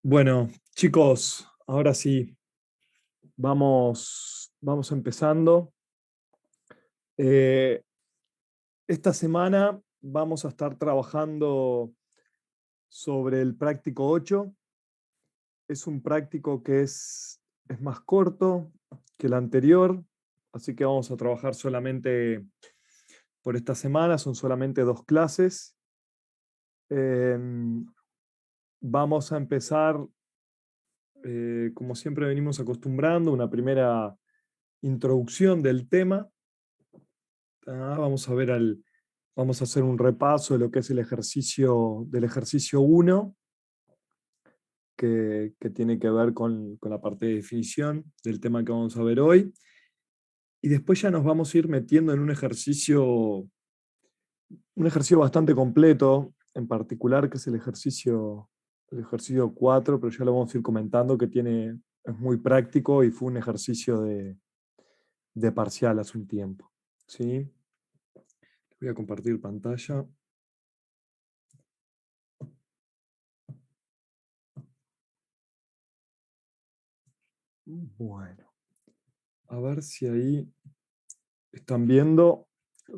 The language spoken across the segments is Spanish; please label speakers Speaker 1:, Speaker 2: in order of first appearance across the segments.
Speaker 1: Bueno, chicos, ahora sí, vamos empezando. Eh, esta semana vamos a estar trabajando sobre el práctico 8. Es un práctico que es más corto que el anterior, así que vamos a trabajar solamente por esta semana, son solamente 2 clases. Eh, Vamos a empezar, como siempre venimos acostumbrando, una primera introducción del tema. Vamos a ver vamos a hacer un repaso de lo que es el ejercicio del ejercicio 1, que tiene que ver con la parte de definición del tema que vamos a ver hoy. Y después ya nos vamos a ir metiendo en un ejercicio bastante completo, en particular, que es el ejercicio 4, pero ya lo vamos a ir comentando, es muy práctico y fue un ejercicio de parcial hace un tiempo. ¿Sí? Voy a compartir pantalla. Bueno, a ver si ahí están viendo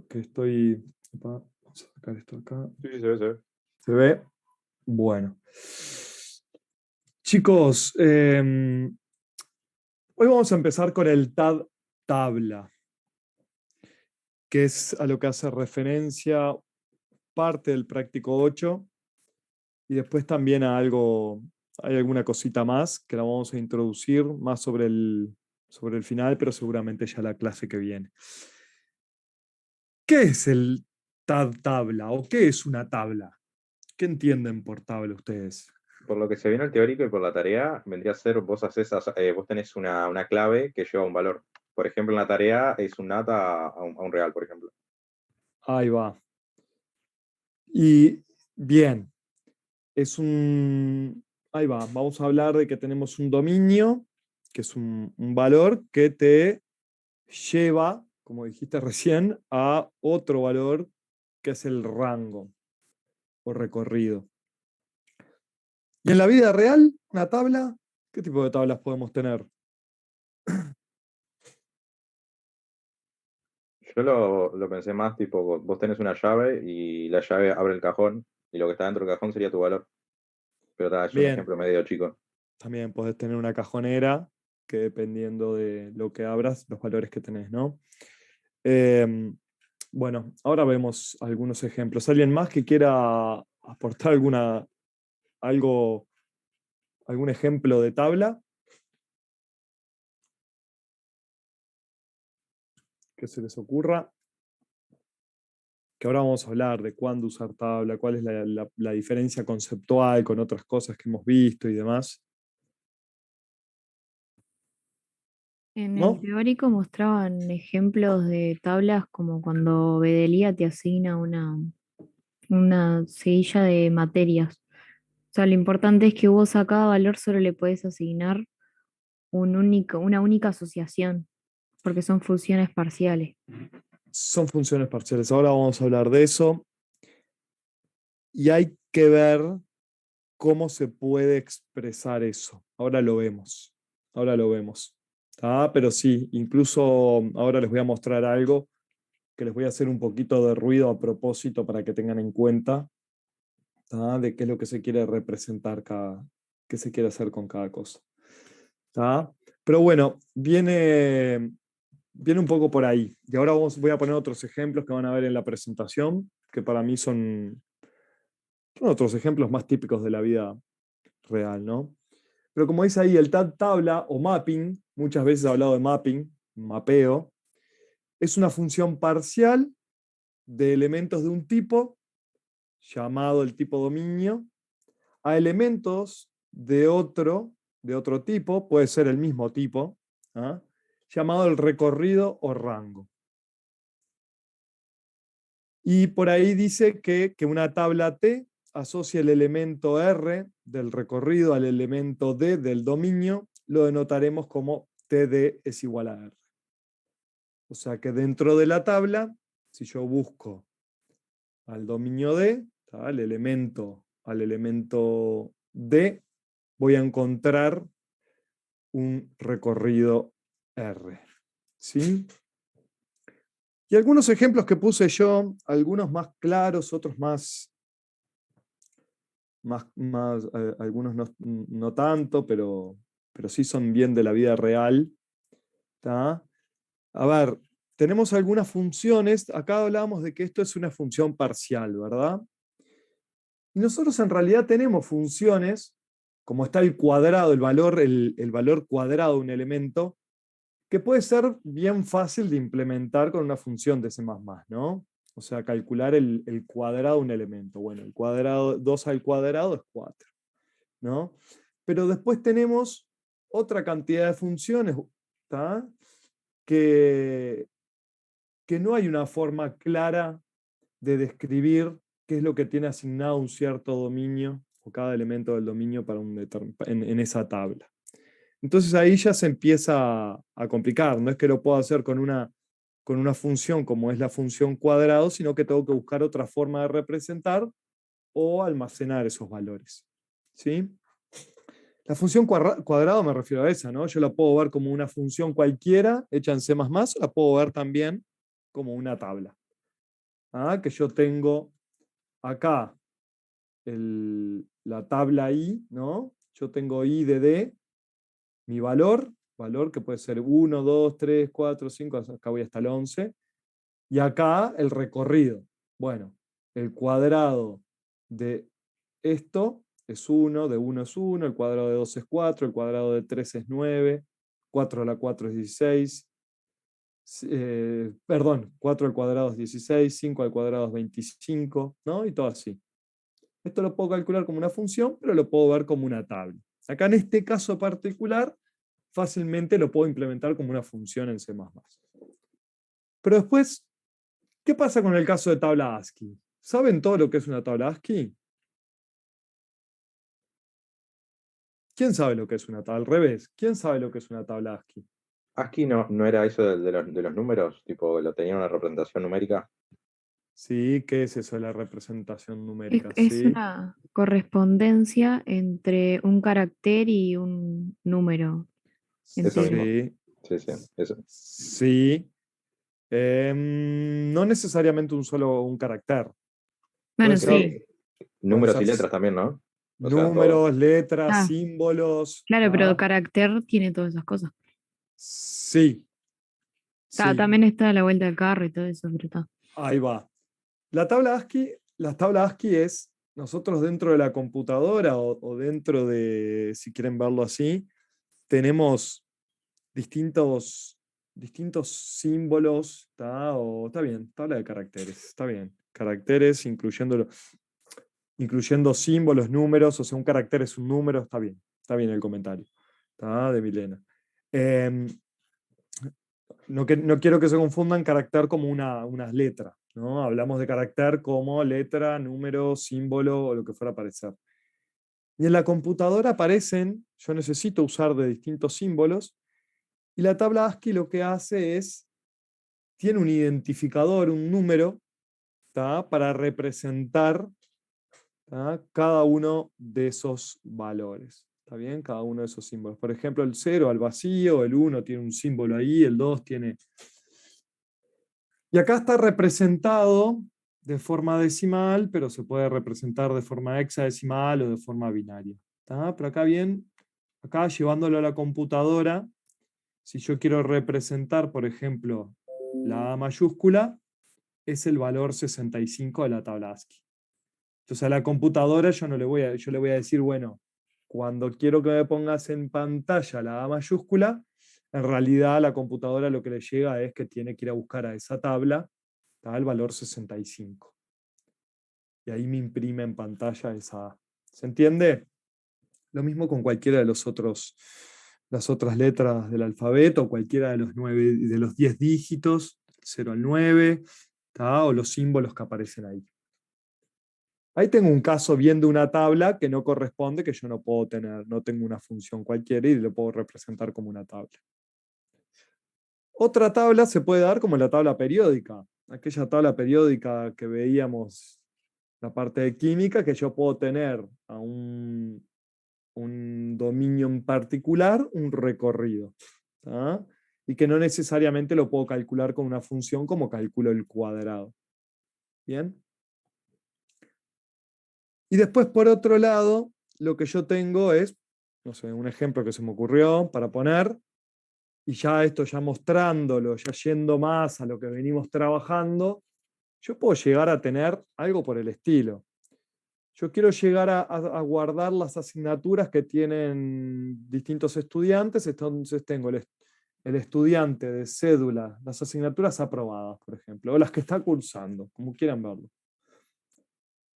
Speaker 1: que estoy. Opa, vamos a sacar esto acá.
Speaker 2: Sí, sí, se ve, se ve.
Speaker 1: ¿Se ve? Bueno. Chicos, hoy vamos a empezar con el tabla, que es a lo que hace referencia parte del práctico 8, y después también hay alguna cosita más que la vamos a introducir más sobre el final, pero seguramente ya la clase que viene. ¿Qué es el tabla o qué es una tabla? ¿Qué entienden por tabla ustedes?
Speaker 2: Por lo que se viene el teórico y por la tarea, vendría a ser, vos tenés una clave que lleva un valor. Por ejemplo, en la tarea es un nata a un real, por ejemplo.
Speaker 1: Ahí va. Y bien, es un... Ahí va, vamos a hablar de que tenemos un dominio, que es un valor que te lleva, como dijiste recién, a otro valor que es el rango o recorrido. Y en la vida real, una tabla, ¿qué tipo de tablas podemos tener?
Speaker 2: Yo lo pensé más tipo, vos tenés una llave y la llave abre el cajón y lo que está dentro del cajón sería tu valor. Pero es un
Speaker 1: Bien,
Speaker 2: ejemplo medio chico.
Speaker 1: también podés tener una cajonera que dependiendo de lo que abras, los valores que tenés, ¿no? Eh, bueno, ahora vemos algunos ejemplos. ¿Alguien más que quiera aportar algo, algún ejemplo de tabla que se les ocurra? Que ahora vamos a hablar de cuándo usar tabla, cuál es la diferencia conceptual con otras cosas que hemos visto y demás.
Speaker 3: En el
Speaker 1: ¿No?
Speaker 3: teórico mostraban ejemplos de tablas como cuando Bedelía te asigna una seguilla de materias. O sea, lo importante es que vos a cada valor solo le podés asignar una única asociación, porque son funciones parciales.
Speaker 1: Son funciones parciales. Ahora vamos a hablar de eso. Y hay que ver cómo se puede expresar eso. Ahora lo vemos. Ahora lo vemos. Pero sí, incluso ahora les voy a mostrar algo que les voy a hacer un poquito de ruido a propósito para que tengan en cuenta de qué es lo que se quiere representar qué se quiere hacer con cada cosa. ¿Tá? Pero bueno, viene un poco por ahí. Y ahora voy a poner otros ejemplos que van a ver en la presentación, que para mí son otros ejemplos más típicos de la vida real, ¿no? Pero como dice ahí, el tabla o mapping, muchas veces he hablado de mapping, mapeo, es una función parcial de elementos de un tipo, llamado el tipo dominio, a elementos de otro tipo, puede ser el mismo tipo, ¿ah? Llamado el recorrido o rango. Y por ahí dice que una tabla T asocia el elemento R del recorrido al elemento D del dominio, lo denotaremos como TD es igual a R. O sea que dentro de la tabla, si yo busco al dominio D, al elemento D, voy a encontrar un recorrido R. ¿Sí? Y algunos ejemplos que puse yo, algunos más claros, otros algunos no tanto, pero sí son bien de la vida real. ¿Tá? A ver, tenemos algunas funciones. Acá hablábamos de que esto es una función parcial, ¿verdad? Y nosotros en realidad tenemos funciones, como está el cuadrado, el valor cuadrado de un elemento, que puede ser bien fácil de implementar con una función de C++, ¿no? O sea, calcular el cuadrado de un elemento. Bueno, el cuadrado, 2 al cuadrado es 4, ¿no? Pero después tenemos otra cantidad de funciones, ¿tá? que, que no hay una forma clara de describir qué es lo que tiene asignado un cierto dominio o cada elemento del dominio para en esa tabla. Entonces ahí ya se empieza a complicar. No es que lo puedo hacer con una función como es la función cuadrado, sino que tengo que buscar otra forma de representar o almacenar esos valores. ¿Sí? La función cuadrado me refiero a esa, ¿no? Yo la puedo ver como una función cualquiera hecha en C++, la puedo ver también como una tabla. Que yo tengo acá la tabla I, ¿no? Yo tengo I de D, mi valor que puede ser 1, 2, 3, 4, 5, acá voy hasta el 11, y acá el recorrido. Bueno, el cuadrado de esto es 1, de 1 es 1, el cuadrado de 2 es 4, el cuadrado de 3 es 9, 4 a la 4 es 16, perdón, 4 al cuadrado es 16, 5 al cuadrado es 25, ¿no? Y todo así. Esto lo puedo calcular como una función, pero lo puedo ver como una tabla. Acá en este caso particular, fácilmente lo puedo implementar como una función en C++. Pero después, ¿qué pasa con el caso de tabla ASCII? ¿Saben todo lo que es una tabla ASCII? ¿Quién sabe lo que es una tabla? Al revés, ¿quién sabe lo que es una tabla ASCII?
Speaker 2: ASCII no era eso de los números, tipo, lo tenía una representación numérica.
Speaker 1: Sí, ¿qué es eso de la representación
Speaker 3: Es,
Speaker 1: numérica?
Speaker 3: es
Speaker 1: Sí,
Speaker 3: una correspondencia entre un carácter y un número
Speaker 2: Eso
Speaker 3: entero.
Speaker 2: mismo.
Speaker 1: sí,
Speaker 2: Sí, sí, eso.
Speaker 1: sí. No necesariamente un carácter. Puede
Speaker 3: Bueno,
Speaker 1: ser,
Speaker 3: sí.
Speaker 1: pueden
Speaker 2: Números
Speaker 1: ser
Speaker 2: y letras también, ¿no? O sea, todo.
Speaker 1: números, letras,
Speaker 3: Ah,
Speaker 1: símbolos.
Speaker 3: claro, pero
Speaker 1: ¿Tá?
Speaker 3: carácter tiene todas esas cosas.
Speaker 1: Sí, sí,
Speaker 3: También está la vuelta del carro y todo eso, pero está.
Speaker 1: ahí va. La tabla ASCII es, nosotros dentro de la computadora o dentro de, si quieren verlo así, tenemos distintos símbolos, está bien, tabla de caracteres, está bien. Caracteres incluyendo símbolos, números, o sea, un carácter es un número, está bien el comentario, ¿tá? De Milena. Em, no quiero que se confundan carácter como unas letras, ¿no? Hablamos de carácter como letra, número, símbolo o lo que fuera a aparecer. Y en la computadora aparecen, yo necesito usar de distintos símbolos, y la tabla ASCII lo que hace es, tiene un identificador, un número, ¿tá? Para representar, ¿tá? Cada uno de esos valores. ¿Está bien? Cada uno de esos símbolos. Por ejemplo, el 0 al vacío, el 1 tiene un símbolo ahí, el 2 tiene... Y acá está representado de forma decimal, pero se puede representar de forma hexadecimal o de forma binaria. ¿Tá? Pero acá llevándolo a la computadora, si yo quiero representar, por ejemplo, la A mayúscula, es el valor 65 de la tabla ASCII. Entonces a la computadora yo le voy a decir, bueno, cuando quiero que me pongas en pantalla la A mayúscula, en realidad a la computadora lo que le llega es que tiene que ir a buscar a esa tabla, el valor 65. Y ahí me imprime en pantalla esa A. ¿Se entiende? Lo mismo con cualquiera de las otras letras del alfabeto, cualquiera de los 10 dígitos, 0 al 9, o los símbolos que aparecen ahí. Ahí tengo un caso bien de una tabla que no corresponde, que yo no puedo tener, no tengo una función cualquiera y lo puedo representar como una tabla. Otra tabla se puede dar como la tabla periódica, aquella tabla periódica que veíamos la parte de química, que yo puedo tener un dominio en particular, un recorrido. ¿Tá? Y que no necesariamente lo puedo calcular con una función como calculo el cuadrado. ¿Bien? Y después, por otro lado, lo que yo tengo es, no sé, un ejemplo que se me ocurrió para poner, y ya esto ya mostrándolo, ya yendo más a lo que venimos trabajando, yo puedo llegar a tener algo por el estilo. Yo quiero llegar a guardar las asignaturas que tienen distintos estudiantes, entonces tengo el estudiante de cédula, las asignaturas aprobadas, por ejemplo, o las que está cursando, como quieran verlo.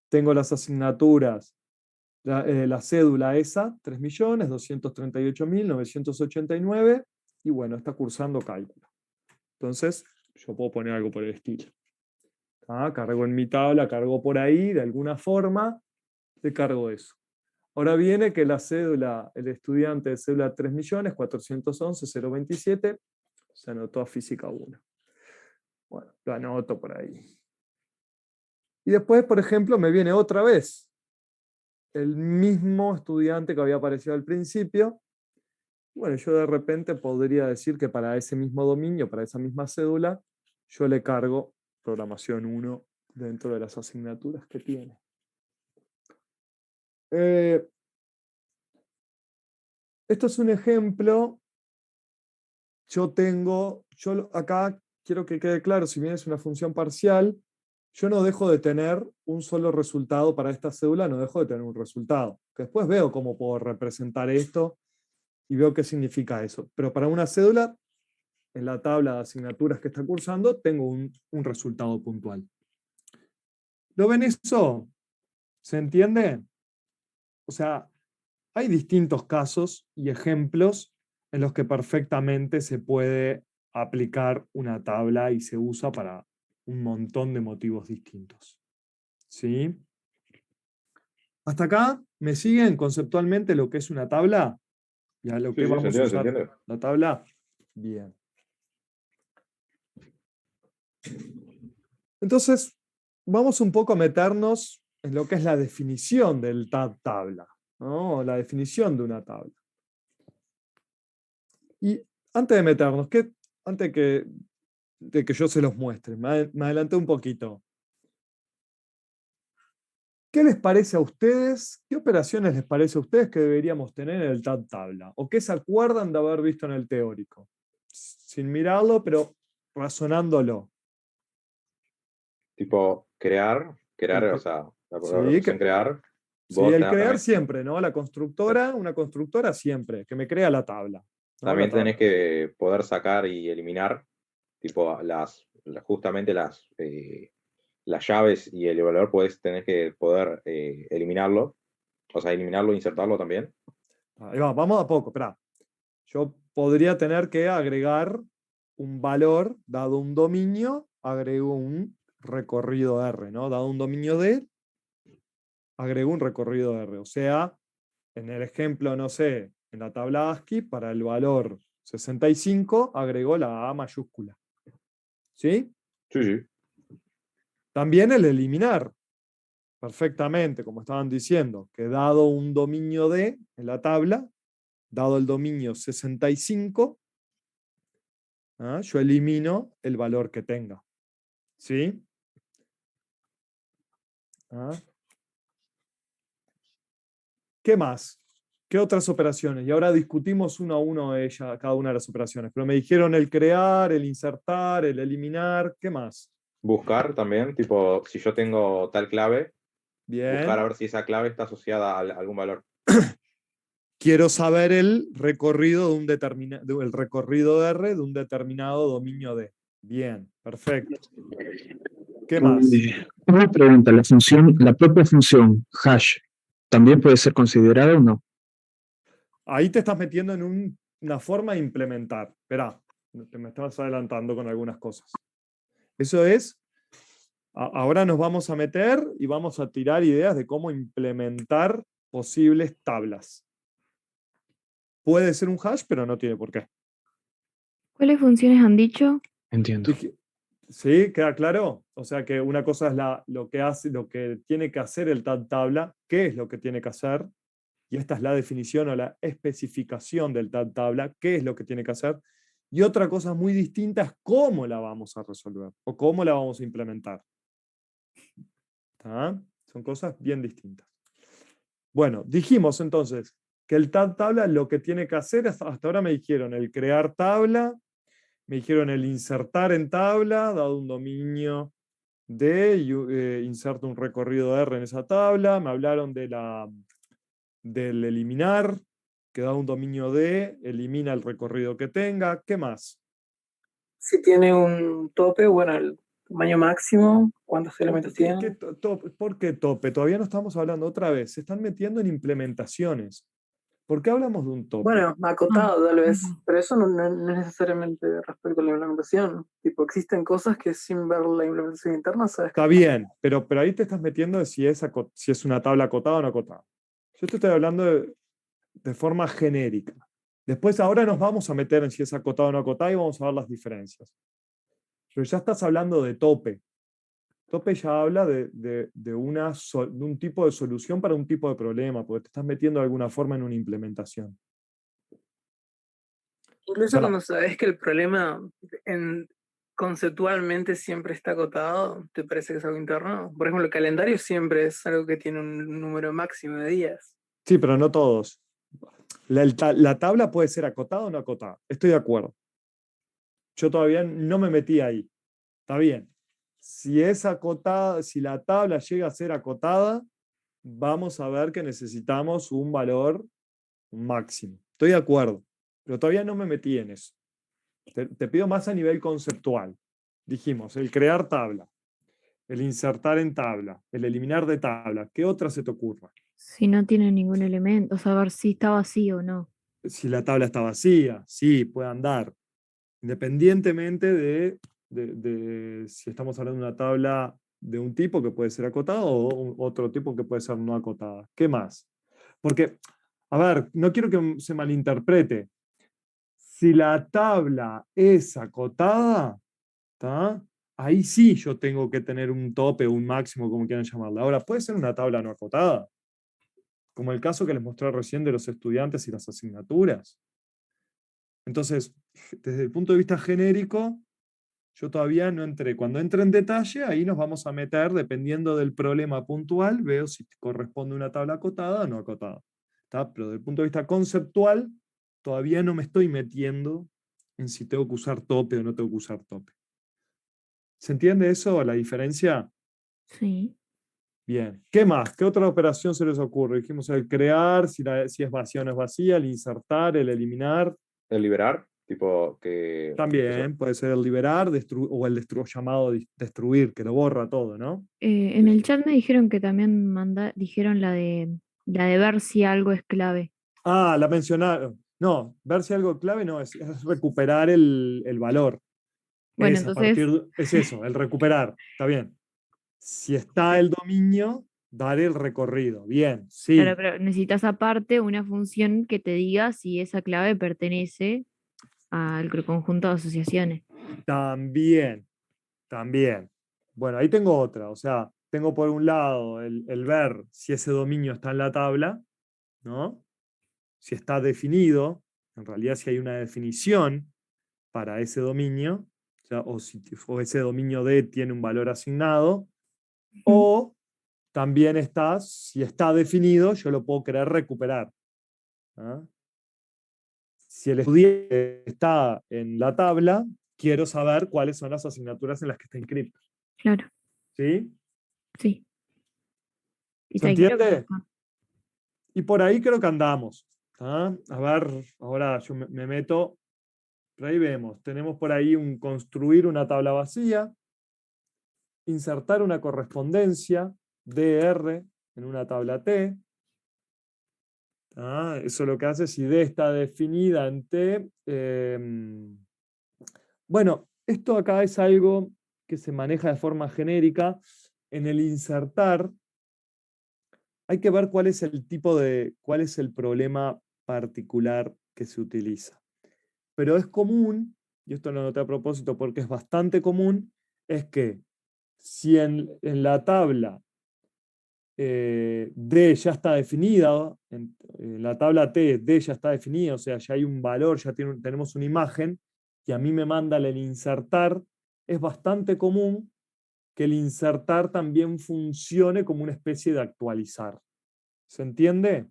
Speaker 1: Tengo las asignaturas, la cédula ESA, 3.238.989, y bueno, está cursando cálculo. Entonces, yo puedo poner algo por el estilo. Cargo en mi tabla, cargo por ahí, de alguna forma, le cargo eso. Ahora viene que la cédula, el estudiante de cédula 3.411.027, se anotó a física 1. Bueno, lo anoto por ahí. Y después, por ejemplo, me viene otra vez el mismo estudiante que había aparecido al principio. Bueno, yo de repente podría decir que para ese mismo dominio, para esa misma cédula, yo le cargo programación 1 dentro de las asignaturas que tiene. Esto es un ejemplo. Yo acá quiero que quede claro, si bien es una función parcial, yo no dejo de tener un solo resultado para esta cédula, no dejo de tener un resultado. Que después veo cómo puedo representar esto y veo qué significa eso. Pero para una cédula, en la tabla de asignaturas que está cursando, tengo un resultado puntual. ¿Lo ven eso? ¿Se entiende? O sea, hay distintos casos y ejemplos en los que perfectamente se puede aplicar una tabla y se usa para un montón de motivos distintos. ¿Sí? ¿Hasta acá me siguen conceptualmente lo que es una tabla? ¿Y a lo que
Speaker 2: Sí,
Speaker 1: vamos
Speaker 2: se
Speaker 1: a
Speaker 2: entiende, se
Speaker 1: usar
Speaker 2: entiende.
Speaker 1: la tabla? Bien. Entonces, vamos un poco a meternos en lo que es la definición del tabla, ¿no? La definición de una tabla. Y antes de meternos, antes de que yo se los muestre, me adelanté un poquito. ¿Qué les parece a ustedes? ¿Qué operaciones les parece a ustedes que deberíamos tener en el tabla? ¿O qué se acuerdan de haber visto en el teórico? Sin mirarlo, pero razonándolo.
Speaker 2: Tipo, crear, o
Speaker 1: El,
Speaker 2: sea, la
Speaker 1: sí,
Speaker 2: opción crear,
Speaker 1: sí,
Speaker 2: vos
Speaker 1: el crear
Speaker 2: también,
Speaker 1: siempre, ¿no? La constructora, una constructora siempre, que me crea la tabla. ¿No? La
Speaker 2: también
Speaker 1: tabla.
Speaker 2: tenés que poder sacar y eliminar, tipo, justamente las llaves y el evaluador, tenés que poder eliminarlo, o sea, eliminarlo e insertarlo también.
Speaker 1: Ahí vamos a poco, espera. Yo podría tener que agregar un valor, dado un dominio, agrego un recorrido R, ¿no? Dado un dominio D, agrego un recorrido R. O sea, en el ejemplo, no sé, en la tabla ASCII, para el valor 65, agrego la A mayúscula. ¿Sí?
Speaker 2: Sí, sí.
Speaker 1: También el eliminar, perfectamente, como estaban diciendo, que dado un dominio D en la tabla, dado el dominio 65, yo elimino el valor que tenga. ¿Sí? ¿Qué más? ¿Qué otras operaciones? Y ahora discutimos uno a uno cada una de las operaciones. Pero me dijeron el crear, el insertar, el eliminar. ¿Qué más?
Speaker 2: Buscar también, tipo, si yo tengo tal clave, buscar a
Speaker 1: Bien.
Speaker 2: ver si esa clave está asociada a algún valor.
Speaker 1: Quiero saber el recorrido el recorrido R de un determinado dominio D. Bien, perfecto. ¿Qué más?
Speaker 4: Una pregunta, la propia función hash, ¿también puede ser considerada o no?
Speaker 1: Ahí te estás metiendo en una forma de implementar. Esperá, me estás adelantando con algunas cosas. Eso es, ahora nos vamos a meter y vamos a tirar ideas de cómo implementar posibles tablas. Puede ser un hash, pero no tiene por qué.
Speaker 3: ¿Cuáles funciones han dicho?
Speaker 4: Entiendo.
Speaker 1: ¿Sí? ¿Queda claro? O sea que una cosa es lo que tiene que hacer el tabla. ¿Qué es lo que tiene que hacer? y esta es la definición o la especificación del tabla, qué es lo que tiene que hacer, y otra cosa muy distinta es cómo la vamos a resolver o cómo la vamos a implementar. ¿Tá? Son cosas bien distintas. Bueno, dijimos entonces que el tabla lo que tiene que hacer, hasta ahora me dijeron el crear tabla, me dijeron el insertar en tabla, dado un dominio D, inserto un recorrido R en esa tabla, me hablaron del eliminar, que da un dominio D, elimina el recorrido que tenga, ¿qué más?
Speaker 5: Si tiene un tope, bueno, el tamaño máximo, ¿cuántos elementos tiene?
Speaker 1: ¿Por qué tope? Todavía no estamos hablando otra vez, se están metiendo en implementaciones. ¿Por qué hablamos de un tope?
Speaker 5: Bueno, acotado tal vez,
Speaker 3: Ujú.
Speaker 5: pero eso no es necesariamente respecto a la implementación. Tipo, existen cosas que sin ver la implementación interna sabes que
Speaker 1: Está bien, pero ahí te estás metiendo de si es una tabla acotada o no acotada. Yo te estoy hablando de forma genérica. Después ahora nos vamos a meter en si es acotada o no acotada y vamos a ver las diferencias. Pero ya estás hablando de tope. Tope ya habla de un tipo de solución para un tipo de problema, porque te estás metiendo de alguna forma en una implementación.
Speaker 5: incluso
Speaker 1: O sea,
Speaker 5: cuando sabes que el problema conceptualmente siempre está acotado, ¿te parece que es algo interno? Por ejemplo, el calendario siempre es algo que tiene un número máximo de días.
Speaker 1: sí, pero no todos. La tabla puede ser acotada o no acotada. Estoy de acuerdo. Yo todavía no me metí ahí. Está bien. Si es acotada, si la tabla llega a ser acotada, vamos a ver que necesitamos un valor máximo. Estoy de acuerdo, pero todavía no me metí en eso. Te pido más a nivel conceptual. Dijimos, el crear tabla, el insertar en tabla, el eliminar de tabla. ¿Qué otra se te ocurra?
Speaker 3: Si no tiene ningún elemento, saber si está vacío o no.
Speaker 1: Si la tabla está vacía, sí, puede andar. Independientemente de si estamos hablando de una tabla de un tipo que puede ser acotada o otro tipo que puede ser no acotada. ¿Qué más? Porque, a ver, no quiero que se malinterprete. Si la tabla es acotada, ¿tá? Ahí sí yo tengo que tener un tope, un máximo, como quieran llamarla. Ahora, puede ser una tabla no acotada, como el caso que les mostré recién de los estudiantes y las asignaturas. Entonces, desde el punto de vista genérico, yo todavía no entré. Cuando entre en detalle, ahí nos vamos a meter, dependiendo del problema puntual, veo si corresponde una tabla acotada o no acotada. ¿Tá? Pero desde el punto de vista conceptual, todavía no me estoy metiendo en si tengo que usar tope o no tengo que usar tope. ¿Se entiende eso, la diferencia?
Speaker 3: Sí.
Speaker 1: Bien. ¿Qué más? ¿Qué otra operación se les ocurre? Dijimos el crear, si es vacía o no es vacía, el insertar, el eliminar.
Speaker 2: El liberar, tipo que...
Speaker 1: También puede ser el liberar o el llamado destruir, que lo borra todo, ¿no?
Speaker 3: En el chat me dijeron que también dijeron la de ver si algo es clave.
Speaker 1: Ah, la mencionaron. No, ver si algo clave no, es recuperar el valor.
Speaker 3: Bueno,
Speaker 1: Es a
Speaker 3: entonces,
Speaker 1: es eso, el recuperar. Está bien. Si está el dominio, dar el recorrido. Bien,
Speaker 3: claro,
Speaker 1: sí.
Speaker 3: pero necesitas aparte una función que te diga si esa clave pertenece al conjunto de asociaciones.
Speaker 1: También, también. Bueno, ahí tengo otra. O sea, tengo por un lado el ver si ese dominio está en la tabla, ¿no? Si está definido, en realidad si hay una definición para ese dominio, o ese dominio D tiene un valor asignado, o también está, si está definido, yo lo puedo querer recuperar. ¿Ah? Si el estudiante está en la tabla, quiero saber cuáles son las asignaturas en las que está inscrito.
Speaker 3: Claro,
Speaker 1: ¿Sí?
Speaker 3: sí. Y
Speaker 1: ¿Se
Speaker 3: quiero que
Speaker 1: entiende? Y por ahí creo que andamos. ¿Ah? A ver, ahora yo me meto. Pero ahí vemos, tenemos por ahí construir una tabla vacía, insertar una correspondencia DR en una tabla T. Eso lo que hace si D está definida en T. Bueno, esto acá es algo que se maneja de forma genérica. En el insertar hay que ver cuál es cuál es el problema particular que se utiliza. Pero es común, y esto lo noté a propósito porque es bastante común, es que si en la tabla D ya está definida, en la tabla T, D ya está definida, o sea, ya hay un valor, ya tenemos una imagen, que a mí me manda el insertar, es bastante común que el insertar también funcione como una especie de actualizar. ¿Se entiende?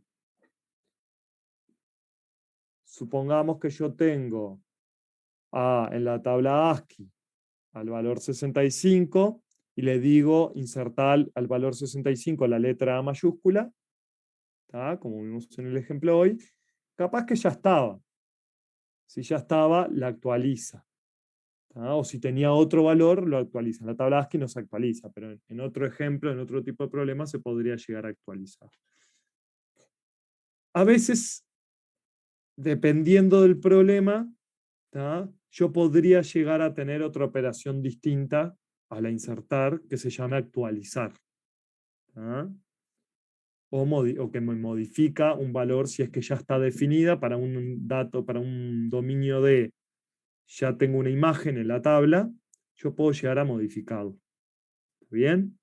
Speaker 1: Supongamos que yo tengo en la tabla ASCII al valor 65 y le digo insertar al valor 65 la letra A mayúscula, ¿tá? Como vimos en el ejemplo hoy, capaz que ya estaba. Si ya estaba, la actualiza. ¿Tá? O si tenía otro valor, lo actualiza. En la tabla ASCII no se actualiza, pero en otro ejemplo, en otro tipo de problema, se podría llegar a actualizar. A veces, dependiendo del problema, ¿tá? Yo podría llegar a tener otra operación distinta a la insertar, que se llama actualizar. ¿Tá? O que me modifica un valor si es que ya está definida para un dato, para un dominio de ya tengo una imagen en la tabla, yo puedo llegar a modificarlo. ¿Bien?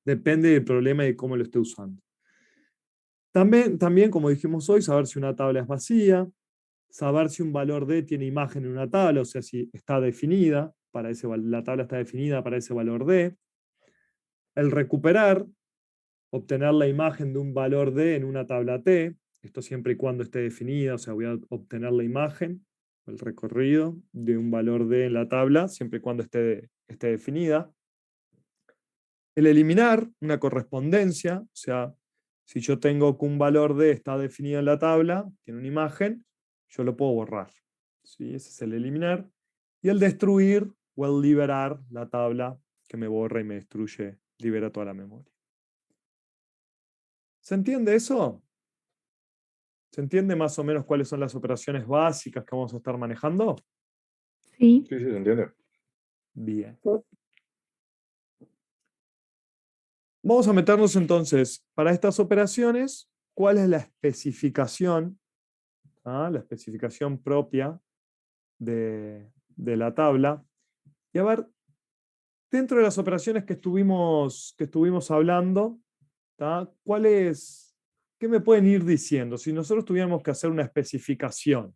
Speaker 1: Depende del problema y de cómo lo esté usando. También, como dijimos hoy, saber si una tabla es vacía, saber si un valor D tiene imagen en una tabla, o sea, si está definida, la tabla está definida para ese valor D. El recuperar, obtener la imagen de un valor D en una tabla T, esto siempre y cuando esté definida, o sea, voy a obtener la imagen, el recorrido de un valor D en la tabla, siempre y cuando esté definida. El eliminar una correspondencia, o sea, si yo tengo que un valor D está definido en la tabla, tiene una imagen, yo lo puedo borrar. ¿Sí? Ese es el eliminar. Y el destruir o el liberar la tabla que me borra y me destruye, libera toda la memoria. ¿Se entiende eso? ¿Se entiende más o menos cuáles son las operaciones básicas que vamos a estar manejando?
Speaker 3: Sí.
Speaker 2: Sí, se entiende.
Speaker 1: Bien. Vamos a meternos entonces, para estas operaciones, ¿cuál es la especificación? La especificación propia de la tabla. Y a ver, dentro de las operaciones que estuvimos hablando, ¿qué me pueden ir diciendo? Si nosotros tuviéramos que hacer una especificación.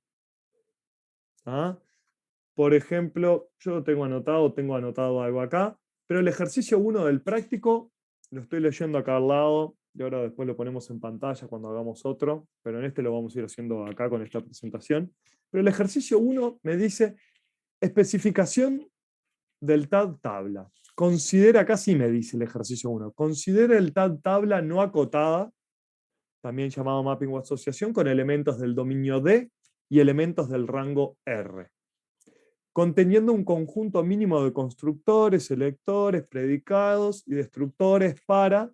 Speaker 1: Por ejemplo, yo tengo anotado algo acá, pero el ejercicio 1 del práctico lo estoy leyendo acá al lado y ahora después lo ponemos en pantalla cuando hagamos otro, pero en este lo vamos a ir haciendo acá con esta presentación. Pero el ejercicio 1 me dice especificación del tab tabla. Considera, acá sí me dice el ejercicio 1, considera el tab tabla no acotada, también llamado mapping o asociación, con elementos del dominio D y elementos del rango R, conteniendo un conjunto mínimo de constructores, selectores, predicados y destructores para,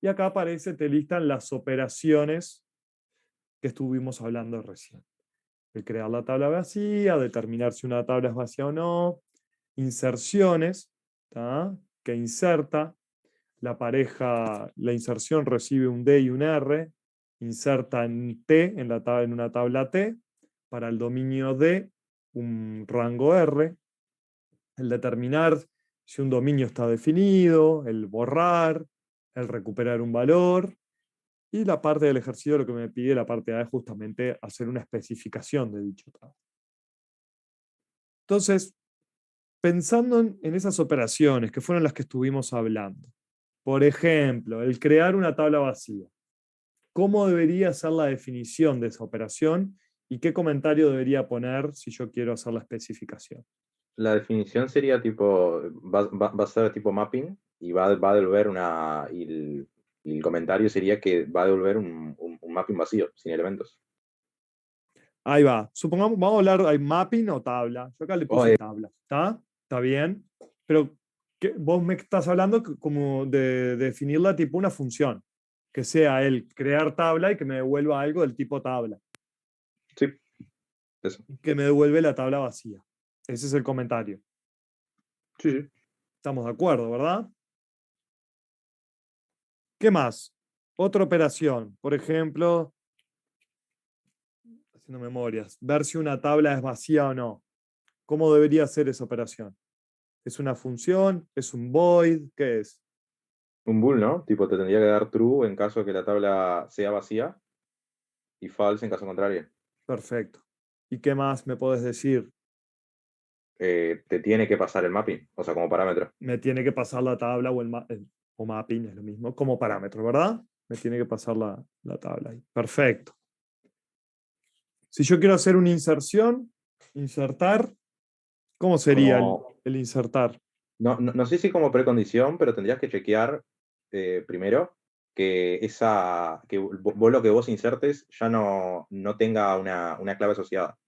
Speaker 1: y acá aparece, te listan las operaciones que estuvimos hablando recién. El crear la tabla vacía, determinar si una tabla es vacía o no, inserciones, que inserta, la inserción recibe un D y un R, inserta en T, en una tabla T, para el dominio D, un rango R, el determinar si un dominio está definido, el borrar, el recuperar un valor, y la parte del ejercicio lo que me pide la parte A es justamente hacer una especificación de dicho tabla. Entonces, pensando en esas operaciones que fueron las que estuvimos hablando, por ejemplo, el crear una tabla vacía, ¿cómo debería ser la definición de esa operación y qué comentario debería poner si yo quiero hacer la especificación?
Speaker 2: La definición sería tipo, va a ser tipo mapping y va a devolver y el comentario sería que va a devolver un mapping vacío, sin elementos.
Speaker 1: Ahí va. Supongamos, vamos a hablar de mapping o tabla. Yo acá le puse tabla. ¿Está? ¿Está bien? Pero vos me estás hablando como de definirla tipo una función. Que sea el crear tabla y que me devuelva algo del tipo tabla.
Speaker 2: Sí, eso.
Speaker 1: Que me devuelve la tabla vacía. Ese es el comentario.
Speaker 2: Sí, sí.
Speaker 1: Estamos de acuerdo, ¿verdad? ¿Qué más? Otra operación. Por ejemplo, haciendo memorias, ver si una tabla es vacía o no. ¿Cómo debería ser esa operación? ¿Es una función? ¿Es un void? ¿Qué es?
Speaker 2: Un bool, ¿no? Tipo, te tendría que dar true en caso de que la tabla sea vacía y false en caso contrario.
Speaker 1: Perfecto. ¿Y qué más me puedes decir?
Speaker 2: Te tiene que pasar el mapping, o sea, como parámetro.
Speaker 1: Me tiene que pasar la tabla o mapping, es lo mismo, como parámetro, ¿verdad? Me tiene que pasar la tabla ahí. Perfecto. Si yo quiero hacer una inserción, insertar, ¿cómo sería
Speaker 2: Como,
Speaker 1: el insertar?
Speaker 2: no sé si como precondición, pero tendrías que chequear primero que vos lo que vos insertes ya no tenga una clave asociada.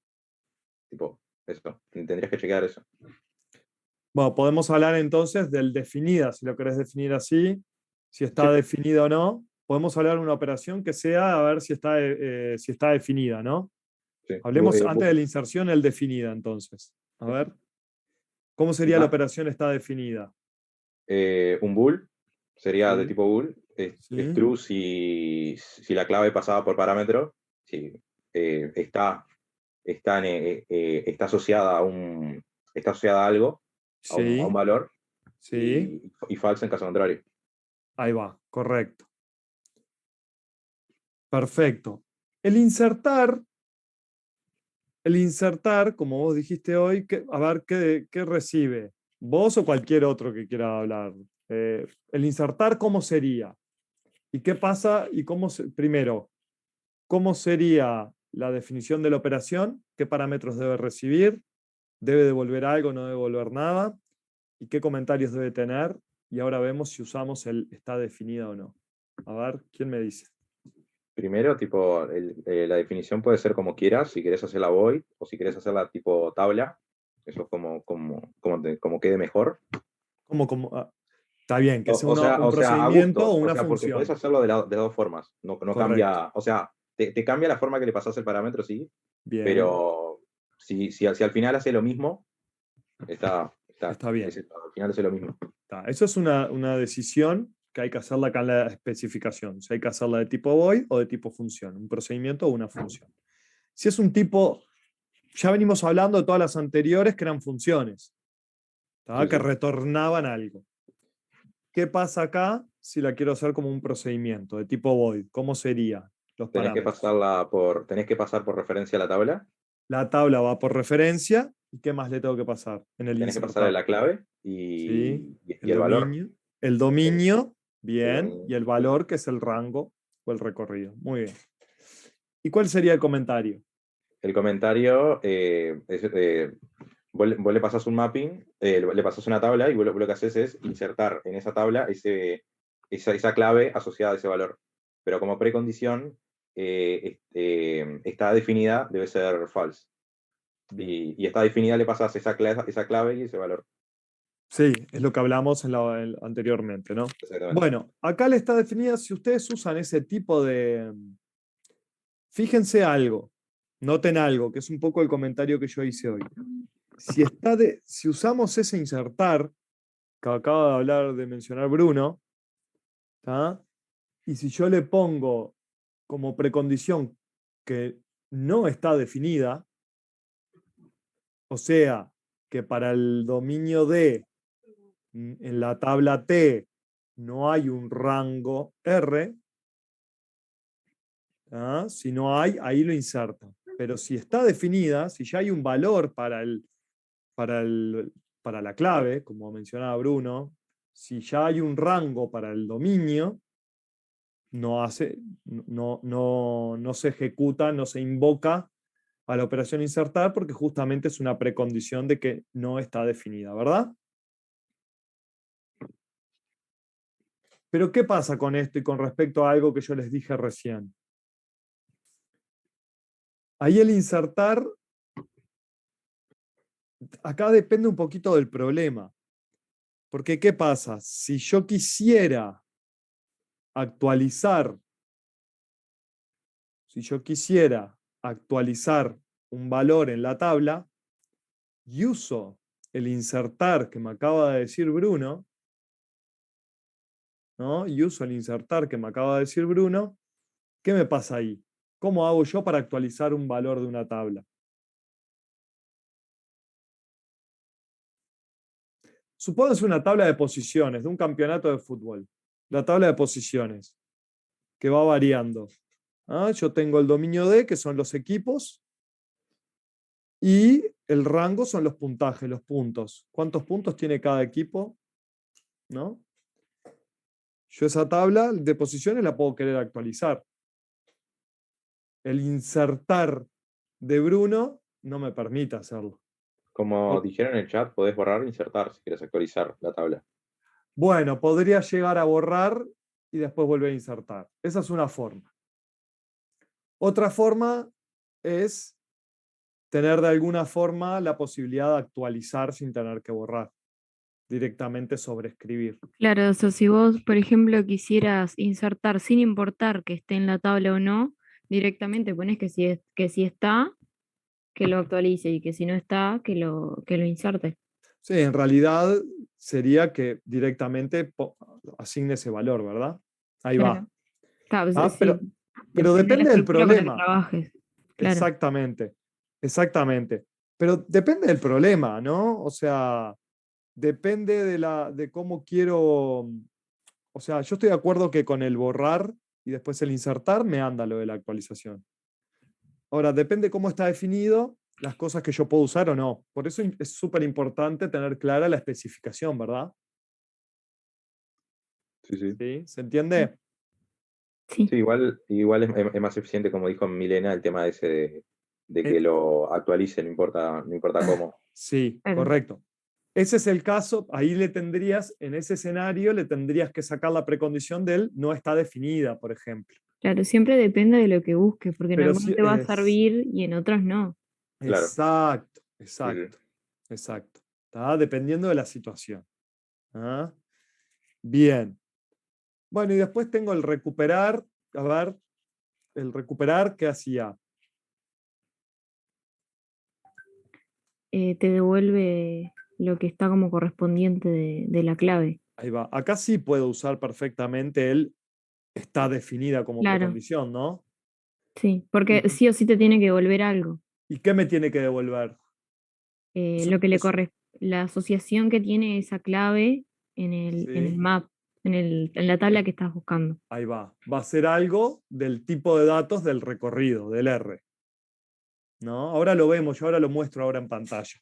Speaker 2: Tipo, eso, tendrías que chequear eso.
Speaker 1: Bueno, podemos hablar entonces del definida, si lo querés definir así, si
Speaker 2: Sí,
Speaker 1: está definida o no. Podemos hablar de una operación que sea, a ver si está definida, ¿no?
Speaker 2: sí.
Speaker 1: Hablemos antes de la inserción, el definida, entonces. A ver, ¿cómo sería la operación está definida?
Speaker 2: Un bool sería de
Speaker 1: Sí,
Speaker 2: tipo bool. Es
Speaker 1: sí,
Speaker 2: true si la clave pasada por parámetro si, está, está asociada está asociada a algo, a un
Speaker 1: sí,
Speaker 2: valor,
Speaker 1: sí.
Speaker 2: y falsa en caso contrario.
Speaker 1: Ahí va, correcto. Perfecto. El insertar, el insertar, como vos dijiste hoy, a ver qué recibe. Vos o cualquier otro que quiera hablar. El insertar, ¿cómo sería? ¿Y qué pasa? Y primero, ¿cómo sería la definición de la operación? ¿Qué parámetros debe recibir? ¿Debe devolver algo? ¿No debe devolver nada? ¿Y qué comentarios debe tener? Y ahora vemos si usamos el está definida o no. A ver, ¿quién me dice?
Speaker 2: Primero, tipo, la definición puede ser como quieras, si querés hacerla void o si querés hacerla tipo tabla, eso es como quede mejor.
Speaker 1: ¿Cómo? Está bien, que sea un
Speaker 2: O sea, a
Speaker 1: procedimiento o
Speaker 2: gustos, o
Speaker 1: una
Speaker 2: sea, porque podés
Speaker 1: función.
Speaker 2: hacerlo de dos formas, no
Speaker 1: Correcto.
Speaker 2: cambia, o sea, te cambia la forma que le pasás el parámetro, sí,
Speaker 1: Bien,
Speaker 2: pero si al final hace lo mismo,
Speaker 1: está bien.
Speaker 2: al final hace lo mismo.
Speaker 1: Eso es una decisión que hay que hacerla acá en la especificación. Si hay que hacerla de tipo void o de tipo función, un procedimiento o una función. Si es un tipo, ya venimos hablando de todas las anteriores que eran funciones,
Speaker 2: Sí,
Speaker 1: que
Speaker 2: sí.
Speaker 1: retornaban algo. ¿Qué pasa acá si la quiero hacer como un procedimiento de tipo void? ¿Cómo sería los parámetros?
Speaker 2: Tenés que pasar por referencia a la tabla,
Speaker 1: La tabla va por referencia. ¿Y qué más le tengo que pasar en el
Speaker 2: tenés que pasarle
Speaker 1: insertar?
Speaker 2: la clave
Speaker 1: ¿Sí?
Speaker 2: y
Speaker 1: El
Speaker 2: el valor.
Speaker 1: dominio. El
Speaker 2: El,
Speaker 1: dominio,
Speaker 2: el
Speaker 1: bien.
Speaker 2: dominio.
Speaker 1: Y el valor, que es el rango o el recorrido. Muy bien. ¿Y cuál sería el comentario?
Speaker 2: El comentario vos le pasas un mapping, le pasas una tabla y vos lo que haces es insertar en esa tabla esa clave asociada a ese valor. Pero como precondición, está definida, debe ser false.
Speaker 1: Bien.
Speaker 2: Y está definida, le pasas esa clave y ese valor.
Speaker 1: Sí, es lo que hablamos anteriormente, ¿no?
Speaker 2: Exactamente.
Speaker 1: Bueno, acá le está definida, si ustedes usan ese tipo de... Fíjense algo, noten algo, que es un poco el comentario que yo hice hoy. Si usamos ese insertar, que acaba de hablar, de mencionar Bruno, ¿tá? Y si yo le pongo como precondición que no está definida, o sea, que para el dominio D en la tabla T no hay un rango R, ¿ah? Si no hay, ahí lo inserta. Pero si está definida, si ya hay un valor para, el, para la clave, como mencionaba Bruno, si ya hay un rango para el dominio, no se ejecuta, no se invoca a la operación insertar porque justamente es una precondición de que no está definida, ¿verdad? Pero ¿qué pasa con esto y con respecto a algo que yo les dije recién? Ahí el insertar, acá depende un poquito del problema. Porque ¿qué pasa? Si yo quisiera actualizar, si yo quisiera actualizar un valor en la tabla y uso el insertar que me acaba de decir Bruno, ¿no? Y uso el insertar que me acaba de decir Bruno, ¿qué me pasa ahí? ¿Cómo hago yo para actualizar un valor de una tabla? Supónganse una tabla de posiciones de un campeonato de fútbol. la tabla de posiciones, que va variando. Yo tengo el dominio D, que son los equipos, y el rango son los puntajes, los puntos. ¿Cuántos puntos tiene cada equipo? ¿No? Yo esa tabla de posiciones la puedo querer actualizar. El insertar de Bruno no me permite hacerlo.
Speaker 2: Como dijeron en el chat, podés borrar e insertar si quieres actualizar la tabla.
Speaker 1: Bueno, podría llegar a borrar y después volver a insertar. Esa es una forma. Otra forma es tener de alguna forma la posibilidad de actualizar sin tener que borrar, directamente sobreescribir.
Speaker 3: Claro, o sea, si vos, por ejemplo, quisieras insertar sin importar que esté en la tabla o no, directamente pones que si está, que lo actualice y que si no está, que lo inserte.
Speaker 1: Sí, en realidad sería que directamente asigne ese valor, ¿verdad? Ahí va.
Speaker 3: Claro. Claro,
Speaker 1: Ah,
Speaker 3: sí,
Speaker 1: pero
Speaker 3: depende de la
Speaker 1: depende del
Speaker 3: estructura con la que
Speaker 1: problema.
Speaker 3: trabajes. Claro.
Speaker 1: Exactamente, exactamente. Pero depende del problema, ¿no? O sea, depende de cómo quiero. O sea, yo estoy de acuerdo que con el borrar y después el insertar me anda lo de la actualización. Ahora, depende cómo está definido las cosas que yo puedo usar o no. Por eso es súper importante tener clara la especificación, ¿verdad?
Speaker 2: Sí, sí.
Speaker 1: ¿Sí? ¿Se entiende?
Speaker 3: Sí.
Speaker 2: Sí, igual es más eficiente, como dijo Milena, el tema ese de que
Speaker 1: Eh,
Speaker 2: lo actualice, no importa cómo.
Speaker 1: sí,
Speaker 3: Claro.
Speaker 1: correcto. Ese es el caso, ahí le tendrías, en ese escenario, le tendrías que sacar la precondición del no está definida, por ejemplo.
Speaker 3: Claro, siempre depende de lo que busques, porque en
Speaker 1: Pero
Speaker 3: algunos
Speaker 1: sí
Speaker 3: te va a
Speaker 1: es.
Speaker 3: servir y en otros no.
Speaker 2: Claro.
Speaker 1: Exacto,
Speaker 2: Sí, sí.
Speaker 1: exacto, exacto. ¿Está? Dependiendo de la situación. ¿Ah? Bien. Bueno, y después tengo el recuperar. A ver, el recuperar, ¿qué hacía?
Speaker 3: Te devuelve lo que está como correspondiente de la clave.
Speaker 1: Ahí va. Acá sí puedo usar perfectamente el está definida como
Speaker 3: Claro,
Speaker 1: precondición, ¿no?
Speaker 3: sí,
Speaker 1: ¿Y,
Speaker 3: porque sí o sí te tiene que devolver algo.
Speaker 1: y qué me tiene que devolver? Eso,
Speaker 3: Lo que le la asociación que tiene esa clave en el
Speaker 1: sí,
Speaker 3: map, en la tabla que estás buscando.
Speaker 1: ahí va. Va a ser algo del tipo de datos del recorrido, del R. ¿No? Ahora lo vemos, yo ahora lo muestro ahora en pantalla.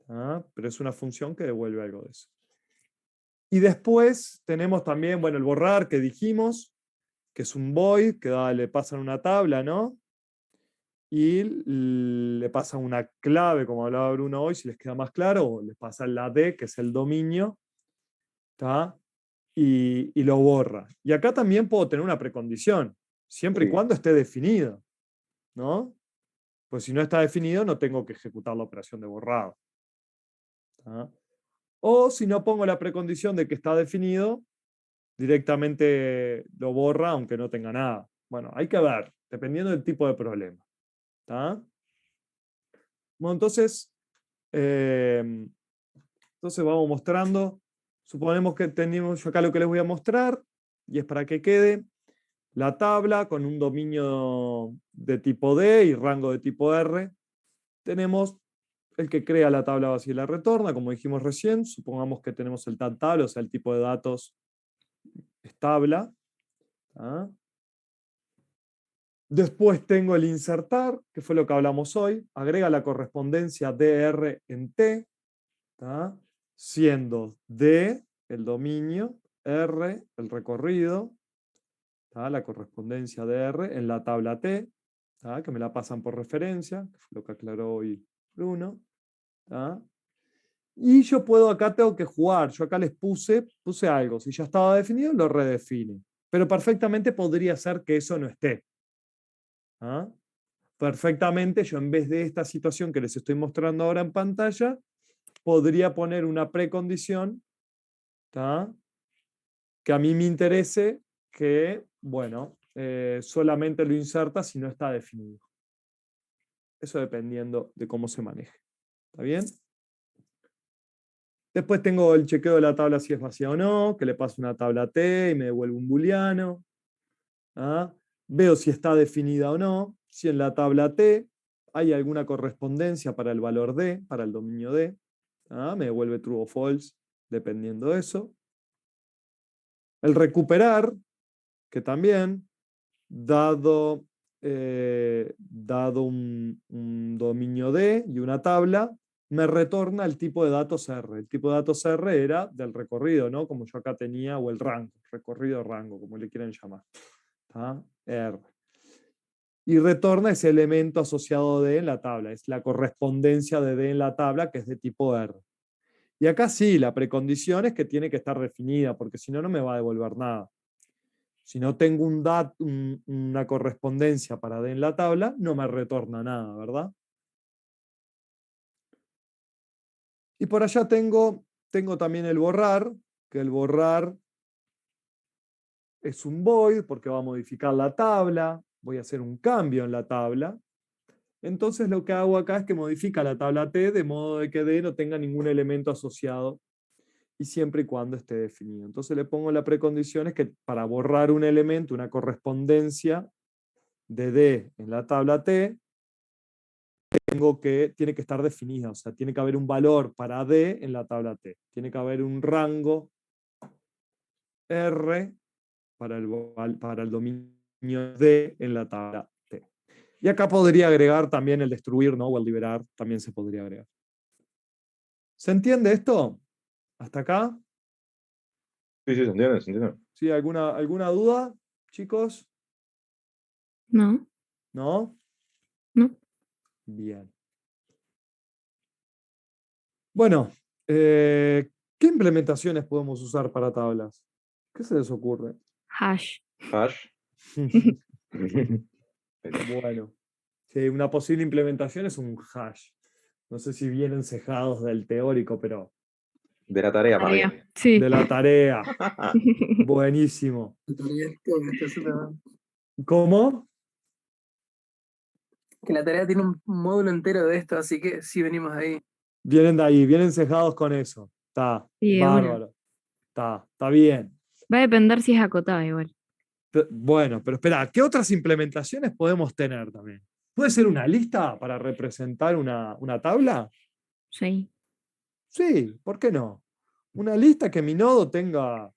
Speaker 1: ¿Ah? Pero es una función que devuelve algo de eso. Y después tenemos también, bueno, el borrar que dijimos, que es un void, que le pasan una tabla, ¿no? Y le pasan una clave, como hablaba Bruno hoy, si les queda más claro, o les pasan la D, que es el dominio, ¿está? Y lo borra. Y acá también puedo tener una precondición, siempre y
Speaker 2: Sí.
Speaker 1: cuando esté definido, ¿no? Pues si no está definido, no tengo que ejecutar la operación de borrado. ¿Tá? O si no pongo la precondición de que está definido, directamente lo borra aunque no tenga nada. Bueno, hay que ver, dependiendo del tipo de problema. ¿Tá? Bueno, eh, entonces vamos mostrando. Suponemos que tenemos yo acá lo que les voy a mostrar, y es para que quede la tabla con un dominio de tipo D y rango de tipo R. Tenemos el que crea la tabla vacía y la retorna, como dijimos recién. Supongamos que tenemos el tag tabla, o sea, el tipo de datos es tabla. ¿Ah? Después tengo el insertar, que fue lo que hablamos hoy. Agrega la correspondencia DR en T, ¿tá? Siendo D el dominio, R el recorrido, ¿tá? La correspondencia de R en la tabla T, ¿tá? Que me la pasan por referencia, que fue lo que aclaró hoy Bruno. ¿Tá? Y yo puedo, acá tengo que jugar, yo acá les puse algo, si ya estaba definido, lo redefine. Pero perfectamente podría ser que eso no esté. ¿Ah? Perfectamente, yo en vez de esta situación que les estoy mostrando ahora en pantalla, podría poner una precondición, ¿tá? Que a mí me interese que, bueno, solamente lo inserta si no está definido. Eso dependiendo de cómo se maneje. ¿Está bien? Después tengo el chequeo de la tabla si es vacía o no, que le paso una tabla T y me devuelve un booleano. ¿Ah? Veo si está definida o no, si en la tabla T hay alguna correspondencia para el valor D, para el dominio D. ¿Ah? Me devuelve true o false, dependiendo de eso. El recuperar, que también, dado un dominio D y una tabla, me retorna el tipo de datos R. El tipo de datos R era del recorrido, ¿no? Como yo acá tenía, o el rango, recorrido rango, como le quieran llamar. ¿Tá? R. Y retorna ese elemento asociado D en la tabla. Es la correspondencia de D en la tabla, que es de tipo R. Y acá sí, la precondición es que tiene que estar definida, porque si no, no me va a devolver nada. Si no tengo una correspondencia para D en la tabla, no me retorna nada, ¿verdad? Y por allá tengo también el borrar, que el borrar es un void porque va a modificar la tabla, voy a hacer un cambio en la tabla. Entonces lo que hago acá es que modifica la tabla T de modo de que D no tenga ningún elemento asociado y siempre y cuando esté definido. Entonces le pongo la precondición es que para borrar un elemento, una correspondencia de D en la tabla T, tiene que estar definida, o sea, tiene que haber un valor para D en la tabla T. Tiene que haber un rango R para el dominio D en la tabla T. Y acá podría agregar también el destruir, ¿no? O el liberar, también se podría agregar. ¿Se entiende esto? ¿Hasta acá?
Speaker 2: Sí, se entiende, se entiende.
Speaker 1: ¿Sí? ¿Alguna duda, chicos?
Speaker 3: No,
Speaker 1: ¿No?
Speaker 3: no.
Speaker 1: Bien. Bueno, ¿qué implementaciones podemos usar para tablas? ¿Qué se les ocurre?
Speaker 3: Hash.
Speaker 2: Hash.
Speaker 1: Bueno, sí, una posible implementación es un hash. No sé si vienen cejados del teórico, pero
Speaker 2: De la tarea, más bien.
Speaker 3: Sí.
Speaker 1: de la tarea. Buenísimo. ¿Cómo?
Speaker 5: Que la tarea tiene un módulo entero de esto, así que sí venimos de ahí.
Speaker 1: Vienen de ahí, vienen cejados con eso. Está
Speaker 3: Sí, de una.
Speaker 1: bárbaro. Está bien.
Speaker 3: Va a depender si es acotada igual.
Speaker 1: Bueno, pero espera, ¿qué otras implementaciones podemos tener también? ¿Puede ser una lista para representar una tabla?
Speaker 3: Sí.
Speaker 1: Sí, ¿por qué no? Una lista que mi nodo tenga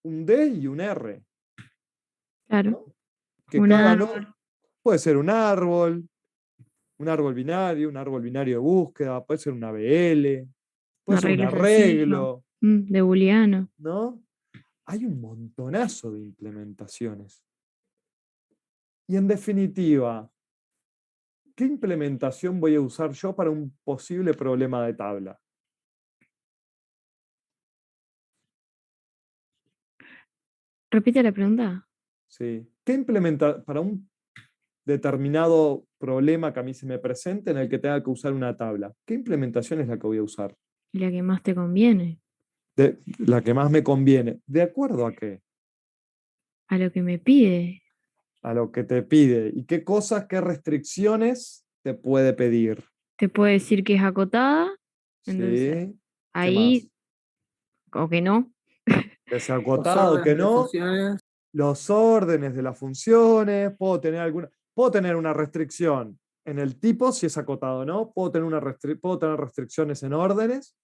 Speaker 1: un D y un R.
Speaker 3: Claro.
Speaker 1: ¿No? Que
Speaker 3: Un
Speaker 1: cada
Speaker 3: árbol.
Speaker 1: nodo puede ser un árbol binario de búsqueda, puede ser una BL, puede
Speaker 3: Una
Speaker 1: ser un
Speaker 3: regla sencillo.
Speaker 1: arreglo,
Speaker 3: De booleano.
Speaker 1: ¿no? Hay un montonazo de implementaciones. Y en definitiva, ¿qué implementación voy a usar yo para un posible problema de tabla?
Speaker 3: Repite la pregunta.
Speaker 1: ¿Sí? Para un determinado problema que a mí se me presente en el que tenga que usar una tabla? ¿Qué implementación es la que voy a usar?
Speaker 3: La que más te conviene.
Speaker 1: La que más me conviene. ¿De acuerdo a qué?
Speaker 3: A lo que me pide.
Speaker 1: A lo que te pide. ¿Y qué cosas, qué restricciones te puede pedir?
Speaker 3: Te puede decir que es acotada. Entonces,
Speaker 1: ¿Sí? ¿Qué
Speaker 3: ahí,
Speaker 1: más?
Speaker 3: o que no.
Speaker 1: Que sea
Speaker 5: Los
Speaker 1: acotado,
Speaker 5: órdenes
Speaker 1: que
Speaker 5: de
Speaker 1: no.
Speaker 5: funciones.
Speaker 1: Los órdenes de las funciones. Puedo tener una restricción en el tipo, si es acotado o no. Puedo tener restricciones en órdenes.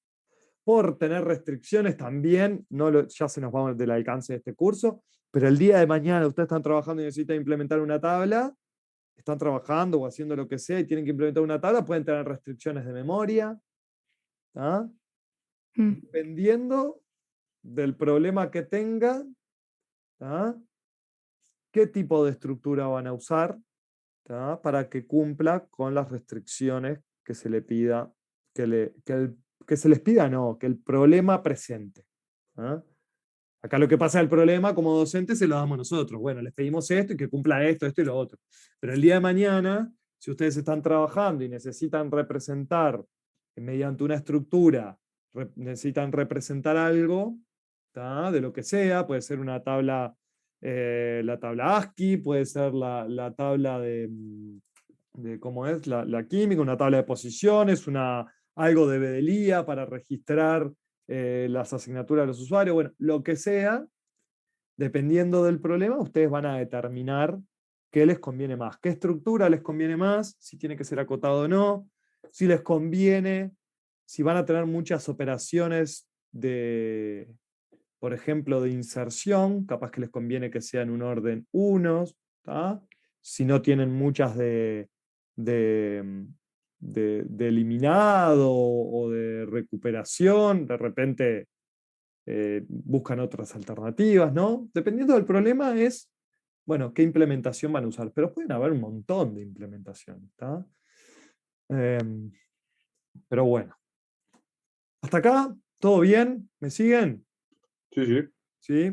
Speaker 1: Por tener restricciones también, ya se nos va del alcance de este curso, pero el día de mañana ustedes están trabajando y necesitan implementar una tabla, están trabajando o haciendo lo que sea y tienen que implementar una tabla, pueden tener restricciones de memoria, ¿tá? Dependiendo del problema que tengan, ¿tá? ¿Qué tipo de estructura van a usar, ¿tá? Para que cumpla con las restricciones que se le pida, que se les pida, no, que el problema presente. ¿Ah? Acá lo que pasa es el problema, como docentes, se lo damos nosotros. Bueno, les pedimos esto y que cumpla esto, esto y lo otro. Pero el día de mañana, si ustedes están trabajando y necesitan representar mediante una estructura, necesitan representar algo, ¿tá? De lo que sea, puede ser una tabla, la tabla ASCII, puede ser la tabla de cómo es la química, una tabla de posiciones, algo de Bedelía para registrar las asignaturas de los usuarios, bueno, lo que sea, dependiendo del problema, ustedes van a determinar qué les conviene más, qué estructura les conviene más, si tiene que ser acotado o no, si les conviene, si van a tener muchas operaciones por ejemplo, de inserción, capaz que les conviene que sea en un orden 1, ¿tá? Si no tienen muchas de, de eliminado o de recuperación, de repente buscan otras alternativas, ¿no? Dependiendo del problema es, bueno, qué implementación van a usar, pero pueden haber un montón de implementaciones, ¿tá? Pero bueno, hasta acá, ¿todo bien? ¿Me siguen?
Speaker 2: Sí, sí.
Speaker 1: ¿Sí?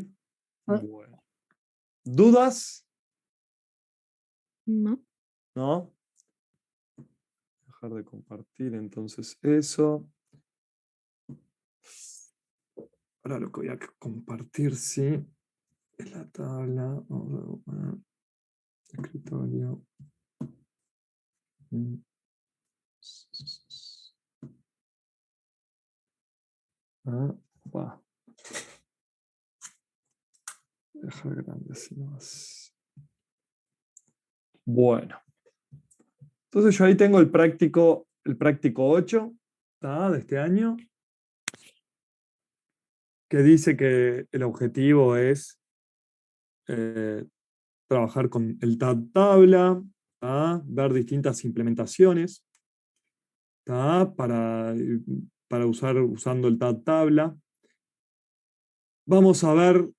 Speaker 3: Ah.
Speaker 1: Bueno. ¿Dudas?
Speaker 3: No.
Speaker 1: ¿No? Dejar de compartir entonces eso. Ahora lo que voy a compartir, sí, es la tabla. Vamos a poner escritorio. Va. Dejar grande así más. Bueno. Entonces yo ahí tengo el práctico 8, ¿tá? De este año, que dice que el objetivo es trabajar con el tabla, ¿tá? Ver distintas implementaciones, ¿tá? Para usar usando el tabla. Vamos a ver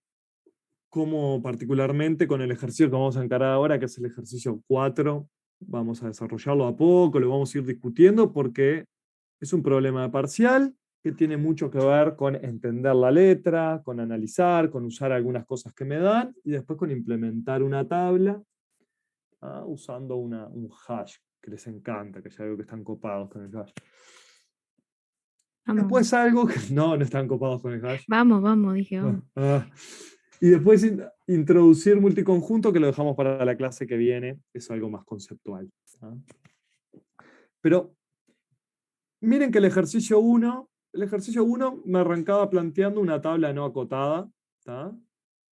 Speaker 1: cómo particularmente con el ejercicio que vamos a encarar ahora, que es el ejercicio 4, vamos a desarrollarlo a poco, lo vamos a ir discutiendo porque es un problema de parcial que tiene mucho que ver con entender la letra, con analizar, con usar algunas cosas que me dan y después con implementar una tabla usando un hash que les encanta, que ya veo que están copados con el hash.
Speaker 3: Vamos.
Speaker 1: Después algo que no están copados con el hash.
Speaker 3: Vamos, dije, vamos.
Speaker 1: Y después introducir multiconjunto, que lo dejamos para la clase que viene, es algo más conceptual. Pero miren que el ejercicio 1 me arrancaba planteando una tabla no acotada, ¿tá?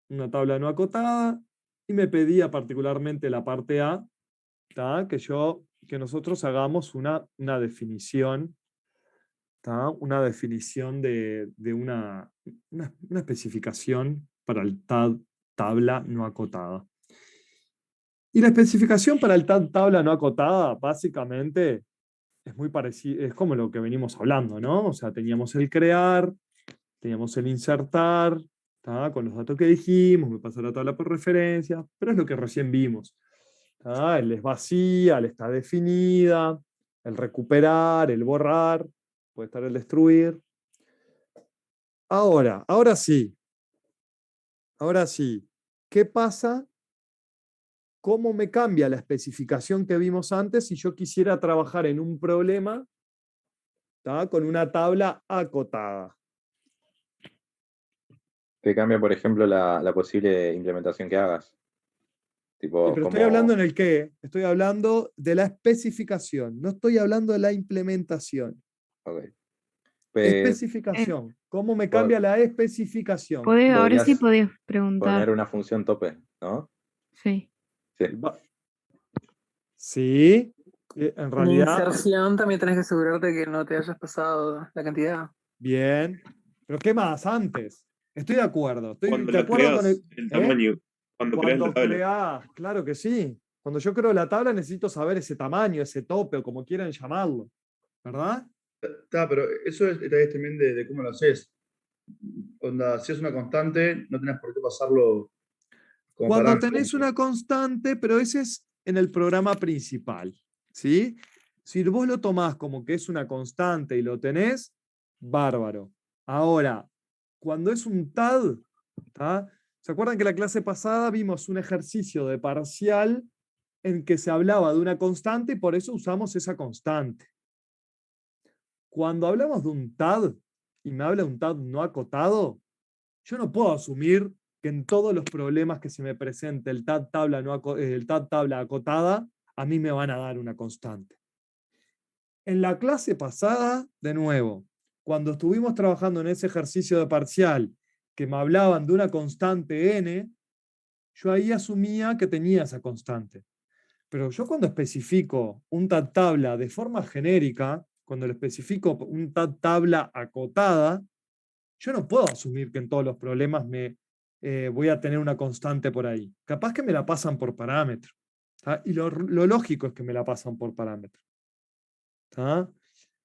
Speaker 1: Una tabla no acotada, y me pedía particularmente la parte A, ¿tá? Que nosotros hagamos una definición, ¿tá? Una definición de una especificación para el tabla no acotada. Y la especificación para el tabla no acotada, básicamente, es muy parecido, es como lo que venimos hablando, ¿no? O sea, teníamos el crear, teníamos el insertar, ¿tá? Con los datos que dijimos, me pasa la tabla por referencia, pero es lo que recién vimos. ¿Tá? El es vacía, el está definida, el recuperar, el borrar, puede estar el destruir. Ahora sí, ¿qué pasa? ¿Cómo me cambia la especificación que vimos antes si yo quisiera trabajar en un problema, ¿tá? Con una tabla acotada?
Speaker 2: Te cambia, por ejemplo, la posible implementación que hagas. Tipo,
Speaker 1: Pero estoy hablando en el qué, estoy hablando de la especificación, no estoy hablando de la implementación.
Speaker 2: Okay.
Speaker 1: Especificación. ¿Cómo me cambia la especificación?
Speaker 3: Ahora sí
Speaker 2: podrías
Speaker 3: podés
Speaker 2: poner
Speaker 3: preguntar.
Speaker 2: una función tope, ¿no?
Speaker 3: Sí.
Speaker 2: Sí.
Speaker 1: Sí, en
Speaker 5: En
Speaker 1: realidad,
Speaker 5: inserción también tenés que asegurarte que no te hayas pasado la cantidad.
Speaker 1: bien. Pero ¿qué más? Antes. Estoy de acuerdo. Estoy
Speaker 6: Cuando
Speaker 1: de
Speaker 6: la
Speaker 1: acuerdo con
Speaker 6: creas, el tamaño, cuando creas la
Speaker 1: Cuando
Speaker 6: tabla.
Speaker 1: creás, claro que sí. Cuando yo creo la tabla necesito saber ese tamaño, ese tope o como quieran llamarlo. ¿Verdad?
Speaker 7: Está, pero eso es también de cómo lo haces. Onda, si es una constante, no tenés por qué pasarlo como
Speaker 1: Cuando
Speaker 7: parámetro.
Speaker 1: tenés una constante, pero ese es en el programa principal. ¿Sí? Si vos lo tomás como que es una constante y lo tenés, bárbaro. Ahora, cuando es un TAD, ¿tá? ¿Se acuerdan que la clase pasada vimos un ejercicio de parcial en que se hablaba de una constante y por eso usamos esa constante? Cuando hablamos de un TAD y me habla de un TAD no acotado, yo no puedo asumir que en todos los problemas que se me presente el TAD tabla, el TAD tabla acotada, a mí me van a dar una constante. En la clase pasada, de nuevo, cuando estuvimos trabajando en ese ejercicio de parcial que me hablaban de una constante n, yo ahí asumía que tenía esa constante. Pero yo cuando especifico un TAD tabla de forma genérica, cuando le especifico un TAD tabla acotada, yo no puedo asumir que en todos los problemas voy a tener una constante por ahí. Capaz que me la pasan por parámetro. ¿Tá? Y lo lógico es que me la pasan por parámetro. ¿Tá?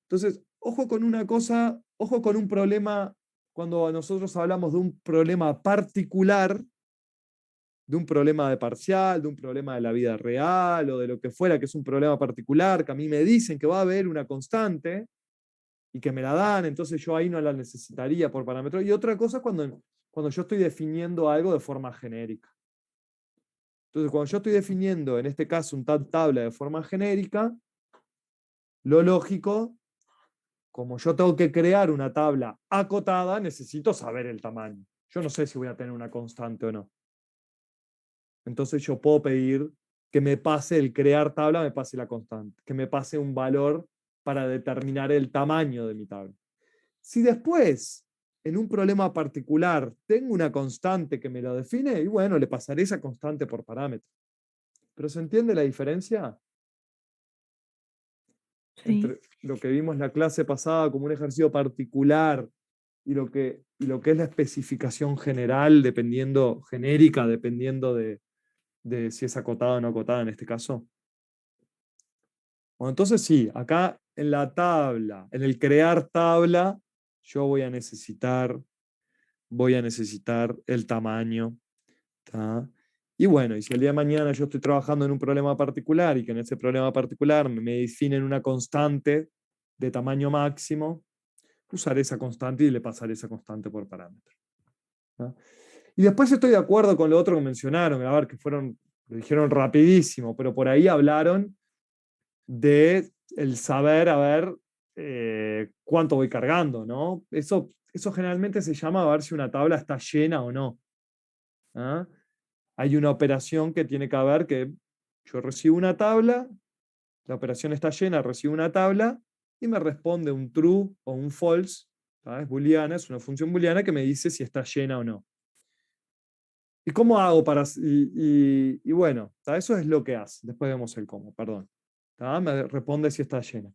Speaker 1: Entonces, ojo con una cosa, ojo con un problema, cuando nosotros hablamos de un problema particular, de un problema de parcial, de un problema de la vida real o de lo que fuera, que es un problema particular, que a mí me dicen que va a haber una constante y que me la dan, entonces yo ahí no la necesitaría por parámetro. Y otra cosa es cuando yo estoy definiendo algo de forma genérica. Entonces, cuando yo estoy definiendo, en este caso, un tabla de forma genérica, lo lógico, como yo tengo que crear una tabla acotada, necesito saber el tamaño. Yo no sé si voy a tener una constante o no. Entonces yo puedo pedir que me pase el crear tabla, me pase la constante, que me pase un valor para determinar el tamaño de mi tabla. Si después, en un problema particular, tengo una constante que me lo define, y bueno, le pasaré esa constante por parámetro. ¿Pero se entiende la diferencia?
Speaker 3: Sí.
Speaker 1: Entre lo que vimos en la clase pasada como un ejercicio particular y lo que es la especificación general, genérica, dependiendo de si es acotada o no acotada en este caso. Bueno, entonces sí, acá en la tabla, en el crear tabla, yo voy a necesitar el tamaño. ¿Tá? Y bueno, y si el día de mañana yo estoy trabajando en un problema particular y que en ese problema particular me definen una constante de tamaño máximo, usaré esa constante y le pasaré esa constante por parámetro. ¿Tá? Y después estoy de acuerdo con lo otro que mencionaron, a ver, lo dijeron rapidísimo, pero por ahí hablaron de el saber, a ver, cuánto voy cargando, ¿no? Eso generalmente se llama a ver si una tabla está llena o no. ¿Ah? Hay una operación que tiene que ver que yo recibo una tabla, la operación está llena, recibo una tabla y me responde un true o un false. ¿Tá? Es booleana, es una función booleana que me dice si está llena o no. ¿Y cómo hago para...? Y bueno, ¿tá? Eso es lo que hace. Después vemos el cómo, perdón. ¿Tá? Me responde si está llena.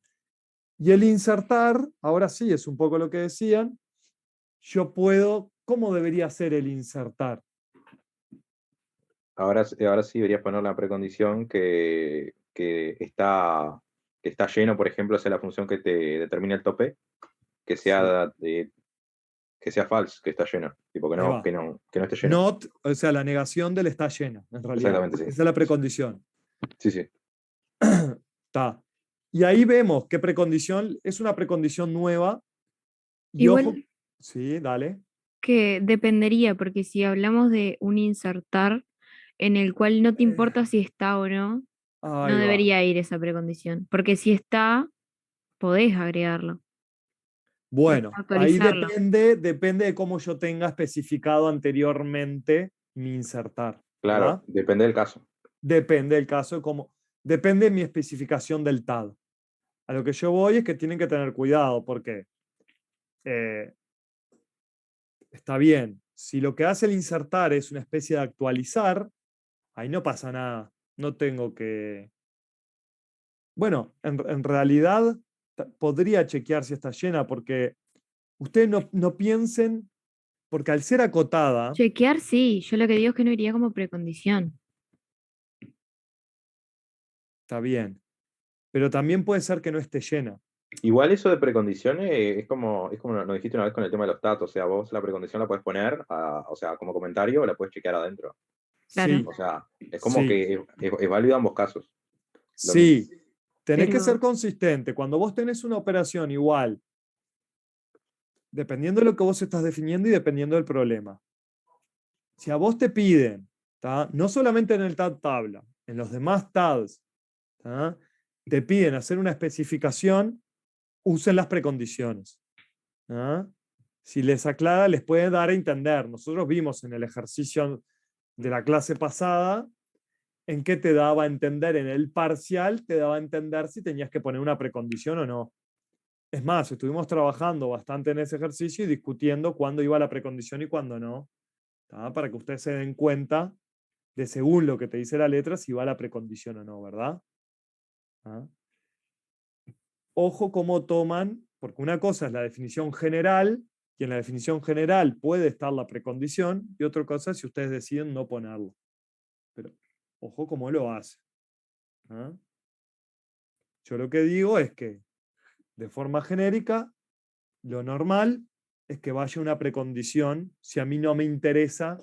Speaker 1: Y el insertar, ahora sí, es un poco lo que decían. Yo puedo... ¿Cómo debería ser el insertar?
Speaker 2: Ahora sí deberías poner la precondición que está lleno, por ejemplo, sea la función que te determina el tope, que sea, que sea false, que está lleno, tipo
Speaker 1: Ahí va.
Speaker 2: que no esté lleno.
Speaker 1: Not, o sea, la negación del está llena, en realidad.
Speaker 2: Exactamente, sí.
Speaker 1: Esa es la precondición.
Speaker 2: Sí, sí.
Speaker 1: Está. Y ahí vemos qué precondición, es una precondición nueva. Y
Speaker 3: Igual
Speaker 1: ojo, sí, dale.
Speaker 3: que dependería, porque si hablamos de un insertar en el cual no te importa si está o no,
Speaker 1: Ahí
Speaker 3: no
Speaker 1: va.
Speaker 3: debería ir esa precondición. Porque si está, podés agregarlo.
Speaker 1: Bueno, ahí
Speaker 3: Actualizarlo.
Speaker 1: depende de cómo yo tenga especificado anteriormente mi insertar.
Speaker 2: Claro,
Speaker 1: ¿Verdad?
Speaker 2: depende del caso.
Speaker 1: Depende del caso, depende de mi especificación del TAD. A lo que yo voy es que tienen que tener cuidado, porque está bien, si lo que hace el insertar es una especie de actualizar, ahí no pasa nada. No tengo que... Bueno, en realidad podría chequear si está llena, porque ustedes no piensen, porque al ser acotada,
Speaker 3: Chequear sí, yo lo que digo es que no iría como precondición.
Speaker 1: está bien, pero también puede ser que no esté llena.
Speaker 2: Igual eso de precondiciones es como nos dijiste una vez con el tema de los datos, o sea, vos la precondición la puedes poner, o sea, como comentario o la puedes chequear adentro.
Speaker 3: Claro.
Speaker 1: Sí,
Speaker 2: O sea, es como
Speaker 1: sí,
Speaker 2: que es válido ambos casos. Lo
Speaker 1: sí. Tenés que
Speaker 3: Pero
Speaker 1: ser consistente. Cuando vos tenés una operación igual, dependiendo de lo que vos estás definiendo y dependiendo del problema. Si a vos te piden, ¿tá? No solamente en el TAD tabla, en los demás TADs, ¿tá? Te piden hacer una especificación, usen las precondiciones. ¿Tá? Si les aclara, les puede dar a entender. Nosotros vimos en el ejercicio de la clase pasada en qué te daba a entender en el parcial, te daba a entender si tenías que poner una precondición o no. Es más, estuvimos trabajando bastante en ese ejercicio y discutiendo cuándo iba la precondición y cuándo no, ¿tá? Para que ustedes se den cuenta de según lo que te dice la letra si va la precondición o no, ¿verdad? ¿Ah? Ojo cómo toman, porque una cosa es la definición general y en la definición general puede estar la precondición, y otra cosa es si ustedes deciden no ponerlo. Pero ojo cómo lo hace. ¿Ah? Yo lo que digo es que, de forma genérica, lo normal es que vaya una precondición si a mí no me interesa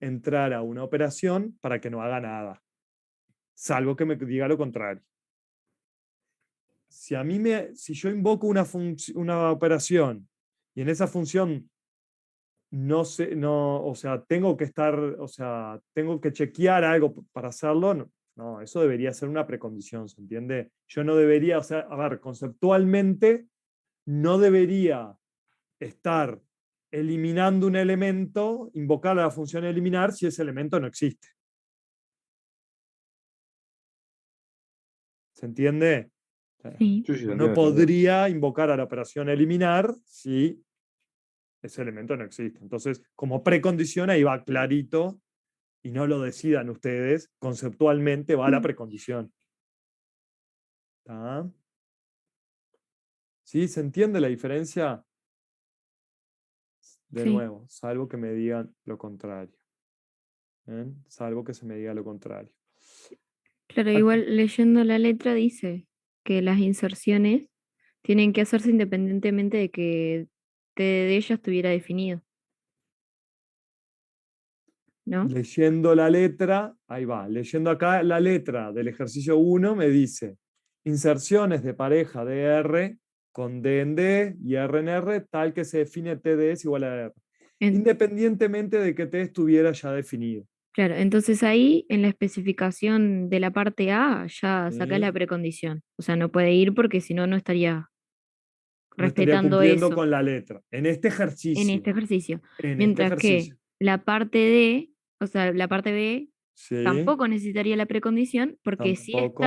Speaker 1: entrar a una operación para que no haga nada, salvo que me diga lo contrario. Si yo invoco una operación y en esa función o sea, tengo que chequear algo para hacerlo, no, eso debería ser una precondición, ¿se entiende? Yo no debería, o sea, a ver, conceptualmente no debería estar eliminando un elemento, invocar la función eliminar si ese elemento no existe. ¿Se entiende?
Speaker 3: Sí.
Speaker 2: Sí, sí, se
Speaker 1: No
Speaker 2: entiende, se entiende.
Speaker 1: podría invocar a la operación eliminar si ese elemento no existe. Entonces, como precondición, ahí va clarito, y no lo decidan ustedes, conceptualmente va la precondición. ¿Está? ¿Sí? ¿Se entiende la diferencia? De
Speaker 3: Sí.
Speaker 1: nuevo, salvo que me digan lo contrario. ¿Bien? Salvo que se me diga lo contrario.
Speaker 3: Claro, igual leyendo la letra dice que las inserciones tienen que hacerse independientemente de que T de ella estuviera definido. ¿No?
Speaker 1: Leyendo la letra, ahí va, leyendo acá la letra del ejercicio 1 me dice inserciones de pareja de R con D en D y R en R, tal que se define TD es igual a R, independientemente de que T estuviera ya definido.
Speaker 3: Claro, entonces ahí en la especificación de la parte A ya
Speaker 1: ¿Sí?
Speaker 3: sacás la precondición. O sea, no puede ir porque si no, no estaría
Speaker 1: No estaría
Speaker 3: respetando
Speaker 1: cumpliendo
Speaker 3: eso
Speaker 1: con la letra. En este
Speaker 3: en
Speaker 1: ejercicio.
Speaker 3: este ejercicio.
Speaker 1: En este
Speaker 3: Mientras que
Speaker 1: ejercicio.
Speaker 3: la parte D, o sea, la parte B,
Speaker 1: Sí,
Speaker 3: tampoco necesitaría la precondición porque
Speaker 1: tampoco.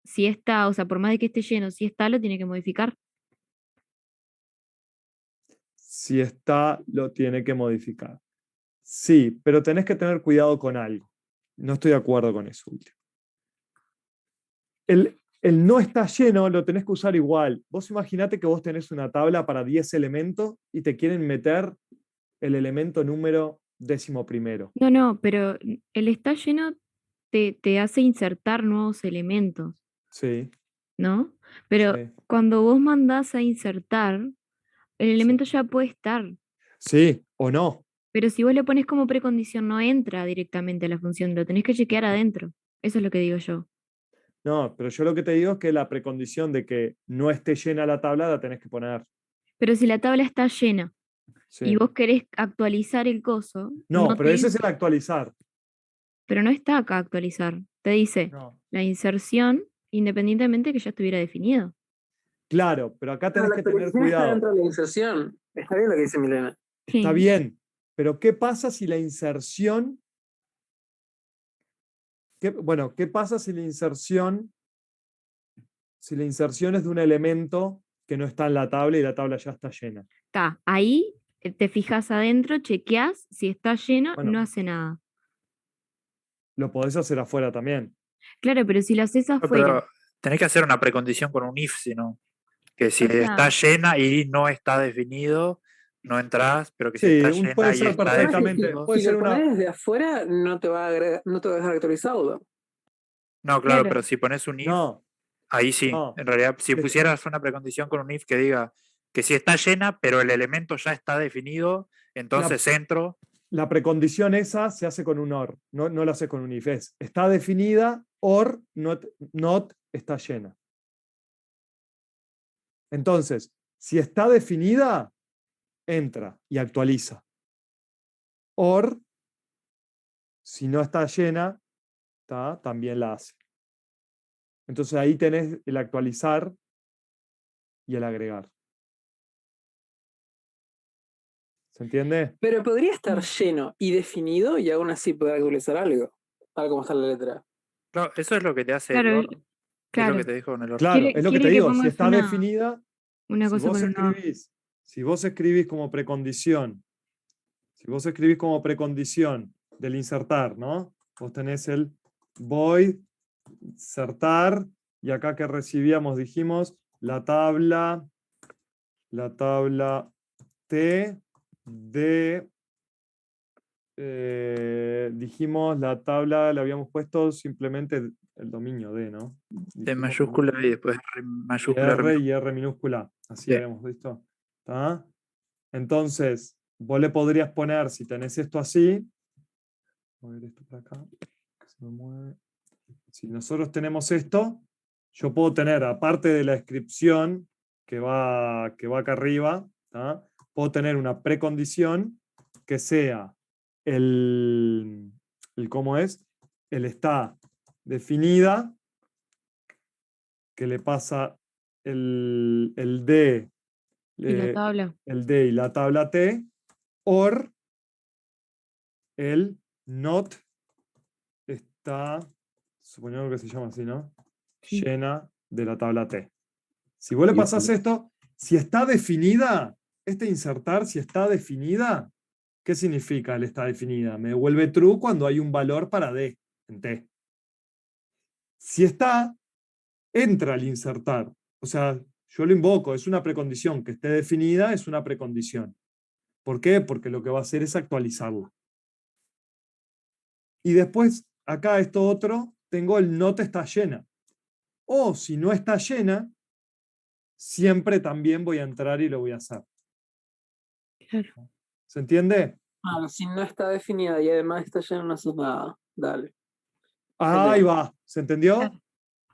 Speaker 3: si está, o sea, por más de que esté lleno, si está, lo tiene que modificar.
Speaker 1: Si está, lo tiene que modificar. Sí, pero tenés que tener cuidado con algo. No estoy de acuerdo con eso último. El no está lleno lo tenés que usar igual. Vos imaginate que vos tenés una tabla para 10 elementos y te quieren meter el elemento número 11.
Speaker 3: No, pero el está lleno te hace insertar nuevos elementos,
Speaker 1: Sí,
Speaker 3: ¿no? Pero
Speaker 1: sí,
Speaker 3: cuando vos mandás a insertar, el
Speaker 1: sí.
Speaker 3: elemento ya puede estar.
Speaker 1: Sí, o no.
Speaker 3: Pero si vos le pones como precondición, no entra directamente a la función, lo tenés que chequear adentro. Eso es lo que digo yo.
Speaker 1: No, pero yo lo que te digo es que la precondición de que no esté llena la tabla la tenés que poner.
Speaker 3: Pero si la tabla está llena y
Speaker 1: Sí.
Speaker 3: vos querés actualizar el coso,
Speaker 1: No,
Speaker 3: no
Speaker 1: pero
Speaker 3: te
Speaker 1: ese es el
Speaker 3: entra.
Speaker 1: actualizar.
Speaker 3: Pero no está acá actualizar. Te dice
Speaker 1: No.
Speaker 3: la inserción independientemente que ya estuviera definido.
Speaker 1: Claro, pero acá
Speaker 5: No,
Speaker 1: tenés
Speaker 5: la
Speaker 1: que tener
Speaker 5: actualización está
Speaker 1: cuidado.
Speaker 5: dentro de la inserción. Está bien lo que dice Milena.
Speaker 1: Está
Speaker 3: Sí.
Speaker 1: bien, pero ¿qué pasa si la inserción... Bueno, ¿qué pasa si la inserción es de un elemento que no está en la tabla y la tabla ya está llena?
Speaker 3: Está. Ahí te fijas adentro, chequeás, si está lleno,
Speaker 1: Bueno,
Speaker 3: no hace nada.
Speaker 1: lo podés hacer afuera también.
Speaker 3: Claro, pero si lo haces
Speaker 8: No,
Speaker 3: afuera,
Speaker 8: pero tenés que hacer una precondición con un if, si no. Que si
Speaker 3: o sea,
Speaker 8: está llena y no está definido, no entras, pero que si
Speaker 1: Sí,
Speaker 8: está llena
Speaker 1: puede
Speaker 8: y
Speaker 1: ser
Speaker 8: está
Speaker 5: Además que
Speaker 1: perfectamente.
Speaker 8: definido.
Speaker 1: Puede
Speaker 5: si
Speaker 1: ser
Speaker 5: lo
Speaker 1: una.
Speaker 5: pones desde afuera, no te va a no te va a dejar actualizarlo.
Speaker 8: No, claro,
Speaker 3: claro.
Speaker 8: pero si pones un if,
Speaker 1: No,
Speaker 8: ahí sí.
Speaker 1: no.
Speaker 8: En realidad, si
Speaker 1: Es-
Speaker 8: pusieras una precondición con un if que diga que si está llena, pero el elemento ya está definido,
Speaker 1: La,
Speaker 8: entonces entro.
Speaker 1: la precondición esa se hace con un OR, no la hace con un if. Está definida, OR, not está llena. Entonces, si está definida, entra y actualiza. OR, si no está llena, también la hace. Entonces ahí tenés el actualizar y el agregar. ¿Se entiende?
Speaker 5: Pero podría estar lleno y definido y aún así poder actualizar algo, tal como está la letra.
Speaker 8: Claro, eso es lo que te hace el
Speaker 3: Claro,
Speaker 8: OR. Es lo
Speaker 3: claro.
Speaker 8: que te dijo en el OR.
Speaker 1: Claro, es lo que te
Speaker 3: Quiere que
Speaker 1: digo. Si
Speaker 3: pongas
Speaker 1: está definida,
Speaker 3: una
Speaker 1: si
Speaker 3: cosa
Speaker 1: vos
Speaker 3: con un OR.
Speaker 1: escribís, si vos escribís como precondición, del insertar, ¿no? Vos tenés el void, insertar, y acá que recibíamos dijimos la tabla la tabla T de, dijimos la tabla, le habíamos puesto simplemente el dominio D, ¿no?
Speaker 8: De
Speaker 1: Dijimos
Speaker 8: mayúscula y después R mayúscula, R
Speaker 1: R
Speaker 8: minúscula.
Speaker 1: y R minúscula, así
Speaker 8: Sí.
Speaker 1: habíamos visto. ¿Tá? Entonces, vos le podrías poner, si tenés esto así, voy a ver esto por acá, que se me mueve. Si nosotros tenemos esto, yo puedo tener, aparte de la descripción que va acá arriba, ¿tá? Puedo tener una precondición que sea ¿cómo es? El está definida, que le pasa el D,
Speaker 3: Y la tabla.
Speaker 1: el D y la tabla T, or el not está, suponemos que se llama así, ¿no?
Speaker 3: Sí.
Speaker 1: Llena de la tabla T. Si vos le
Speaker 4: Y
Speaker 1: pasás
Speaker 4: esto-
Speaker 1: esto, si está definida, este insertar, si está definida, ¿qué significa el está definida? Me devuelve true cuando hay un valor para D en T. Si está, entra al insertar. O sea, yo lo invoco, es una precondición. Que esté definida es una precondición. ¿Por qué? Porque lo que va a hacer es actualizarla. Y después, acá esto otro, tengo el not está llena. O si no está llena, siempre también voy a entrar y lo voy a hacer.
Speaker 3: Claro.
Speaker 1: ¿Se entiende?
Speaker 5: Ah, si no está definida y además está llena, no haces nada. Dale.
Speaker 1: Ahí va. ¿Se entendió?
Speaker 3: Claro.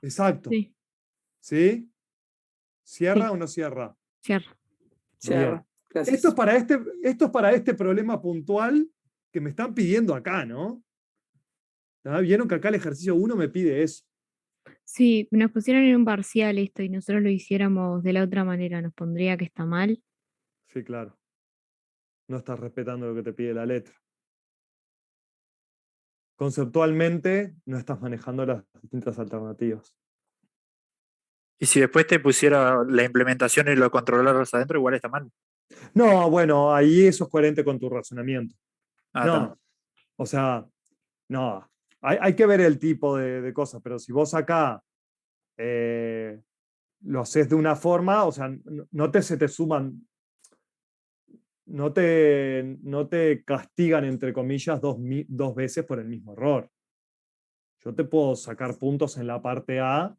Speaker 1: Exacto.
Speaker 3: Sí,
Speaker 1: ¿Sí? ¿Cierra
Speaker 3: Sí.
Speaker 1: o no cierra?
Speaker 3: cierra.
Speaker 5: Cierra.
Speaker 1: Bien.
Speaker 5: Gracias.
Speaker 1: Esto es para este problema puntual que me están pidiendo acá, ¿no? ¿Ah? Vieron que acá el ejercicio 1 me pide eso.
Speaker 3: Sí, nos pusieron en un parcial esto y nosotros lo hiciéramos de la otra manera, nos pondría que está mal.
Speaker 1: Sí, claro. No estás respetando lo que te pide la letra. Conceptualmente, no estás manejando las distintas alternativas.
Speaker 8: Y si después te pusiera la implementación y los controladores adentro, igual está mal.
Speaker 1: No, bueno, ahí eso es coherente con tu razonamiento.
Speaker 8: Ah,
Speaker 1: No,
Speaker 8: está.
Speaker 1: o sea, no. Hay que ver el tipo de cosas, pero si vos acá lo haces de una forma, o sea, se te suman, no te castigan, entre comillas, dos veces por el mismo error. Yo te puedo sacar puntos en la parte A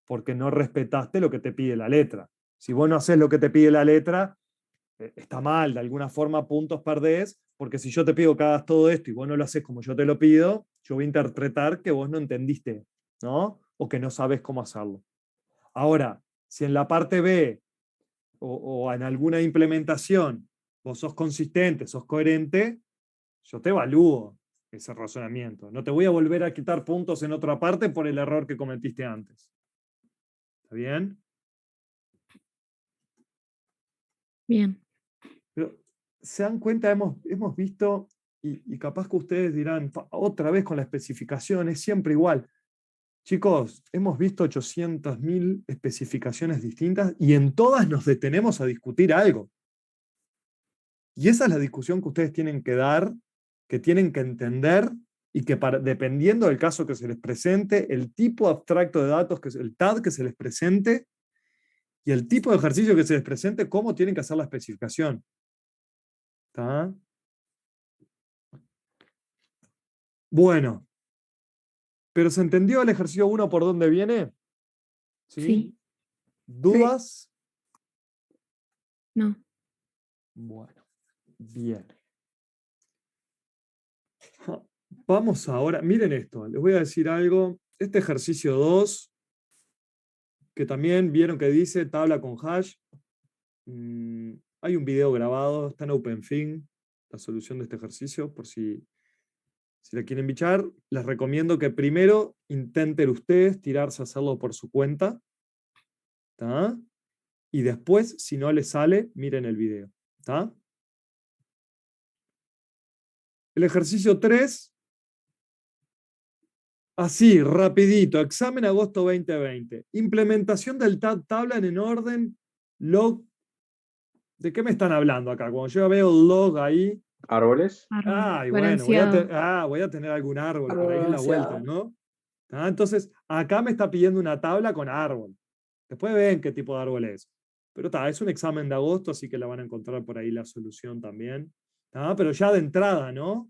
Speaker 1: porque no respetaste lo que te pide la letra. Si vos no haces lo que te pide la letra, está mal, de alguna forma puntos perdés, porque si yo te pido que hagas todo esto y vos no lo haces como yo te lo pido, yo voy a interpretar que vos no entendiste, ¿no? O que no sabes cómo hacerlo. Ahora, si en la parte B o en alguna implementación vos sos consistente, sos coherente, yo te evalúo ese razonamiento. No te voy a volver a quitar puntos en otra parte por el error que cometiste antes. ¿Está bien?
Speaker 3: Bien.
Speaker 1: Pero se dan cuenta, hemos visto, y capaz que ustedes dirán, otra vez con la especificación, es siempre igual. Chicos, hemos visto 800.000 especificaciones distintas y en todas nos detenemos a discutir algo. Y esa es la discusión que ustedes tienen que dar, que tienen que entender y que dependiendo del caso que se les presente, el tipo abstracto de datos, el TAD que se les presente y el tipo de ejercicio que se les presente, cómo tienen que hacer la especificación. ¿Está? Bueno, pero ¿se entendió el ejercicio 1 por dónde viene? ¿Sí?
Speaker 3: Sí.
Speaker 1: ¿Dudas?
Speaker 3: No.
Speaker 1: Bueno, bien. Vamos ahora, miren esto, les voy a decir algo. Este ejercicio 2, que también vieron que dice tabla con hash, hay un video grabado, está en OpenFin, la solución de este ejercicio, por si la quieren bichar. Les recomiendo que primero intenten ustedes tirarse a hacerlo por su cuenta. ¿Tá? Y después, si no les sale, miren el video. ¿Tá? El ejercicio 3, así, rapidito, examen agosto 2020. Implementación del tabla en orden log. ¿De qué me están hablando acá? Cuando yo veo log ahí,
Speaker 2: ¿Árboles?
Speaker 1: ay, bueno, voy a tener algún árbol por ahí en la vuelta, ¿no? ¿Tá? Entonces, acá me está pidiendo una tabla con árbol. Después ven qué tipo de árbol es. Pero es un examen de agosto, así que la van a encontrar por ahí la solución también. Pero ya de entrada, ¿no?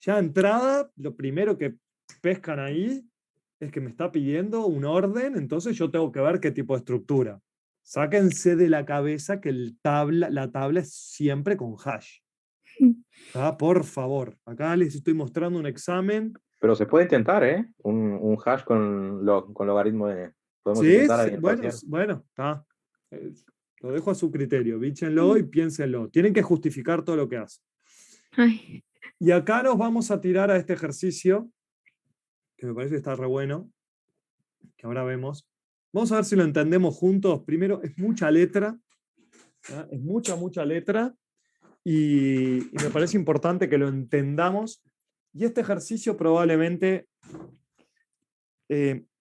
Speaker 1: Ya de entrada, lo primero que pescan ahí es que me está pidiendo un orden, entonces yo tengo que ver qué tipo de estructura. Sáquense de la cabeza que la tabla es siempre con hash. Por favor, acá les estoy mostrando un examen.
Speaker 2: Pero se puede intentar, ¿eh? Un hash con logaritmo n. Podemos
Speaker 1: Sí,
Speaker 2: intentar ahí
Speaker 1: sí,
Speaker 2: en
Speaker 1: bueno,
Speaker 2: parcial.
Speaker 1: bueno, está. Lo dejo a su criterio, bíchenlo y piénsenlo. Tienen que justificar todo lo que hacen.
Speaker 3: Ay,
Speaker 1: Y acá nos vamos a tirar a este ejercicio, que me parece que está re bueno, que ahora vemos. Vamos a ver si lo entendemos juntos. Primero, es mucha letra, es mucha letra, y me parece importante que lo entendamos. Y este ejercicio probablemente,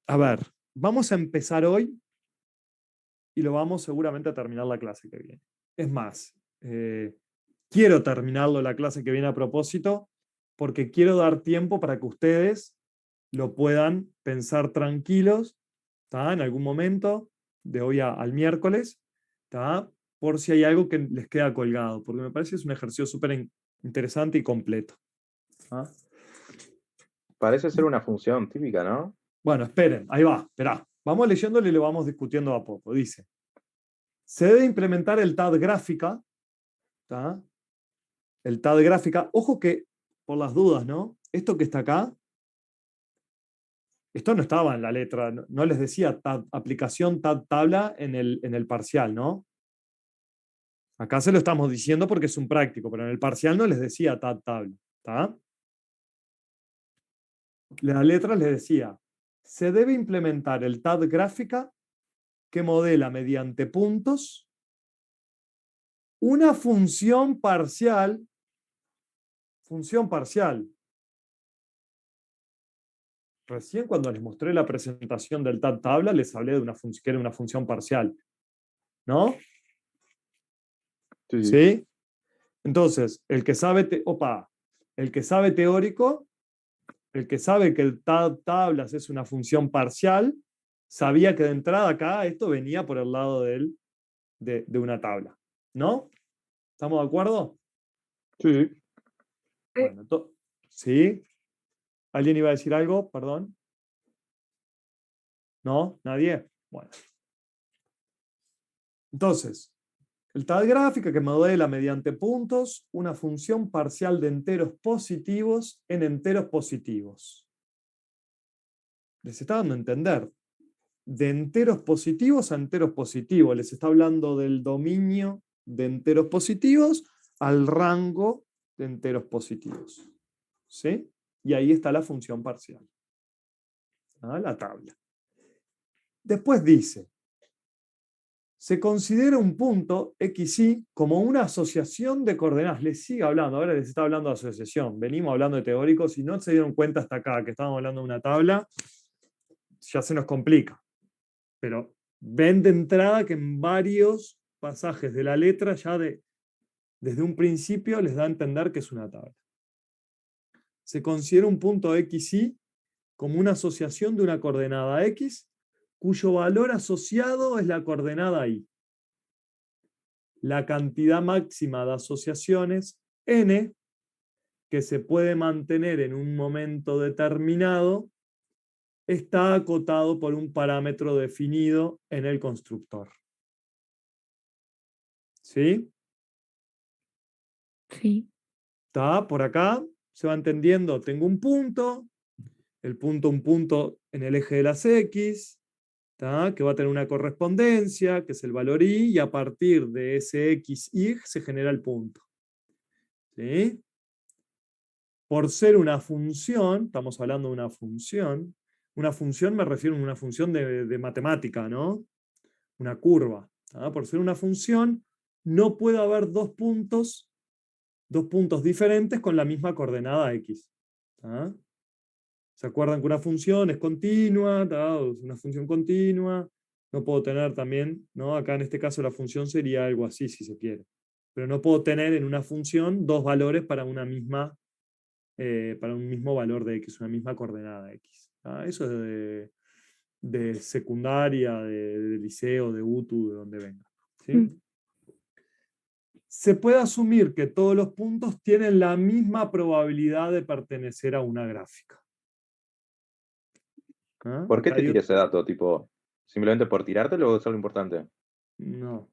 Speaker 1: a ver, vamos a empezar hoy y lo vamos seguramente a terminar la clase que viene. Es más, quiero terminarlo la clase que viene a propósito, porque quiero dar tiempo para que ustedes lo puedan pensar tranquilos, en algún momento, de hoy al miércoles, por si hay algo que les queda colgado, porque me parece que es un ejercicio súper interesante y completo.
Speaker 2: Parece ser una función típica, ¿no?
Speaker 1: Bueno, esperen, ahí va, esperá. Vamos leyéndolo y lo vamos discutiendo a poco. Dice, se debe implementar el TAD gráfica, el TAD gráfica, ojo que, por las dudas, ¿no? Esto que está acá, esto no estaba en la letra, no les decía aplicación TAD tabla en el parcial, ¿no? Acá se lo estamos diciendo porque es un práctico, pero en el parcial no les decía TAD tabla. ¿Está? La letra les decía, se debe implementar el TAD gráfica que modela mediante puntos una función parcial. Recién cuando les mostré la presentación del TAD tabla, les hablé de que era una función parcial. ¿No?
Speaker 2: Sí.
Speaker 1: ¿Sí? Entonces, el que sabe teórico, el que sabe que el tablas es una función parcial, sabía que de entrada acá esto venía por el lado de una tabla. ¿No? ¿Estamos de acuerdo?
Speaker 2: Sí.
Speaker 1: Bueno, ¿sí? ¿Alguien iba a decir algo? Perdón. ¿No? ¿Nadie? Bueno. Entonces, el TAD gráfica que modela mediante puntos una función parcial de enteros positivos en enteros positivos. Les está dando a entender. De enteros positivos a enteros positivos. Les está hablando del dominio de enteros positivos al rango de enteros positivos. ¿Sí? Y ahí está la función parcial. La tabla. Después dice, se considera un punto XY como una asociación de coordenadas. Les sigue hablando, ahora les está hablando de asociación. Venimos hablando de teóricos y no se dieron cuenta hasta acá que estábamos hablando de una tabla, ya se nos complica. Pero ven de entrada que en varios pasajes de la letra ya desde un principio les da a entender que es una tabla. Se considera un punto XY como una asociación de una coordenada X cuyo valor asociado es la coordenada Y. La cantidad máxima de asociaciones n que se puede mantener en un momento determinado está acotado por un parámetro definido en el constructor. ¿Sí?
Speaker 3: sí.
Speaker 1: ¿Está por acá? ¿Se va entendiendo? Tengo un punto un punto en el eje de las X, ¿tá? Que va a tener una correspondencia, que es el valor Y, y a partir de ese X, Y se genera el punto. ¿Sí? Por ser una función, estamos hablando de una función me refiero a una función de matemática, ¿no? Una curva. Por ser una función, no puede haber dos puntos diferentes con la misma coordenada X. ¿Se acuerdan que una función es continua? Es una función continua. No puedo tener también, ¿no? Acá en este caso la función sería algo así, si se quiere. Pero no puedo tener en una función dos valores para un mismo valor de X, una misma coordenada X. Eso es de secundaria, de liceo, de UTU, de donde venga. ¿sí? Se puede asumir que todos los puntos tienen la misma probabilidad de pertenecer a una gráfica. ¿Ah?
Speaker 2: ¿Por qué
Speaker 1: Acá
Speaker 2: te
Speaker 1: hay
Speaker 2: tira ese dato? Tipo, ¿simplemente por tirártelo o es algo importante?
Speaker 1: No.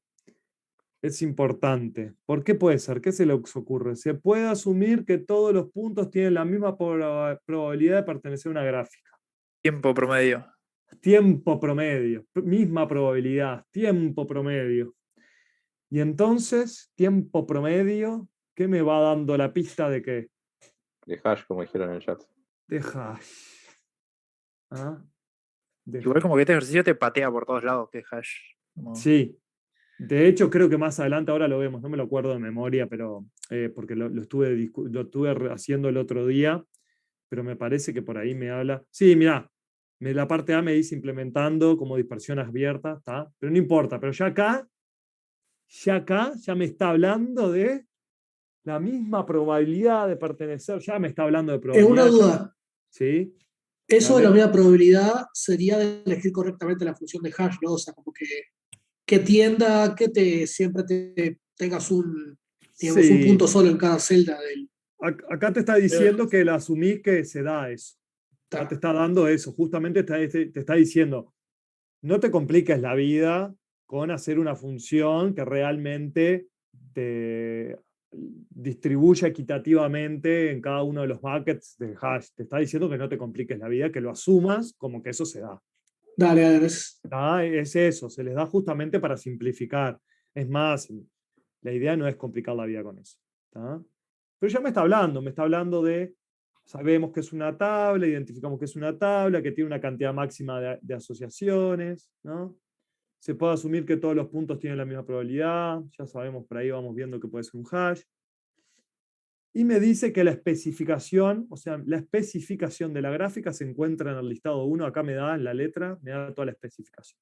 Speaker 1: Es importante. ¿Por qué puede ser? ¿Qué se les ocurre? Se puede asumir que todos los puntos tienen la misma probabilidad de pertenecer a una gráfica.
Speaker 8: Tiempo promedio.
Speaker 1: Tiempo promedio, misma probabilidad, tiempo promedio. Y entonces, tiempo promedio, ¿qué me va dando la pista de qué?
Speaker 2: De hash, como dijeron en el chat.
Speaker 1: De hash. ¿Ah? De
Speaker 8: Igual como que este ejercicio te patea por todos lados, que hash. Como-
Speaker 1: Sí. De hecho, creo que más adelante ahora lo vemos, no me lo acuerdo de memoria, pero porque lo estuve haciendo el otro día, pero me parece que por ahí me habla. Sí, mirá, la parte A me dice implementando como dispersión abierta, ¿está? Pero no importa, pero ya acá ya me está hablando de la misma probabilidad de pertenecer, ya me está hablando de
Speaker 9: Es
Speaker 1: probabilidad.
Speaker 9: una duda.
Speaker 1: ¿Sí?
Speaker 9: Eso de
Speaker 1: Dale.
Speaker 9: la misma probabilidad sería de elegir correctamente la función de hash, ¿no? O sea, como que tienda, siempre tengas digamos, un
Speaker 1: Sí.
Speaker 9: punto solo en cada celda del.
Speaker 1: Acá te está diciendo que la asumís que se da eso. Acá te está dando eso. Justamente te está diciendo, no te compliques la vida con hacer una función que realmente te distribuya equitativamente en cada uno de los buckets de hash. Te está diciendo que no te compliques la vida, que lo asumas como que eso se da.
Speaker 9: Dale.
Speaker 1: Es eso, se les da justamente para simplificar. Es más, la idea no es complicar la vida con eso. ¿Tá? Pero ya me está hablando de, sabemos que es una tabla, identificamos que es una tabla, que tiene una cantidad máxima de asociaciones, ¿no? Se puede asumir que todos los puntos tienen la misma probabilidad, ya sabemos, por ahí vamos viendo que puede ser un hash. Y me dice que la especificación, o sea, la especificación de la gráfica se encuentra en el listado 1, acá me da en la letra, me da toda la especificación.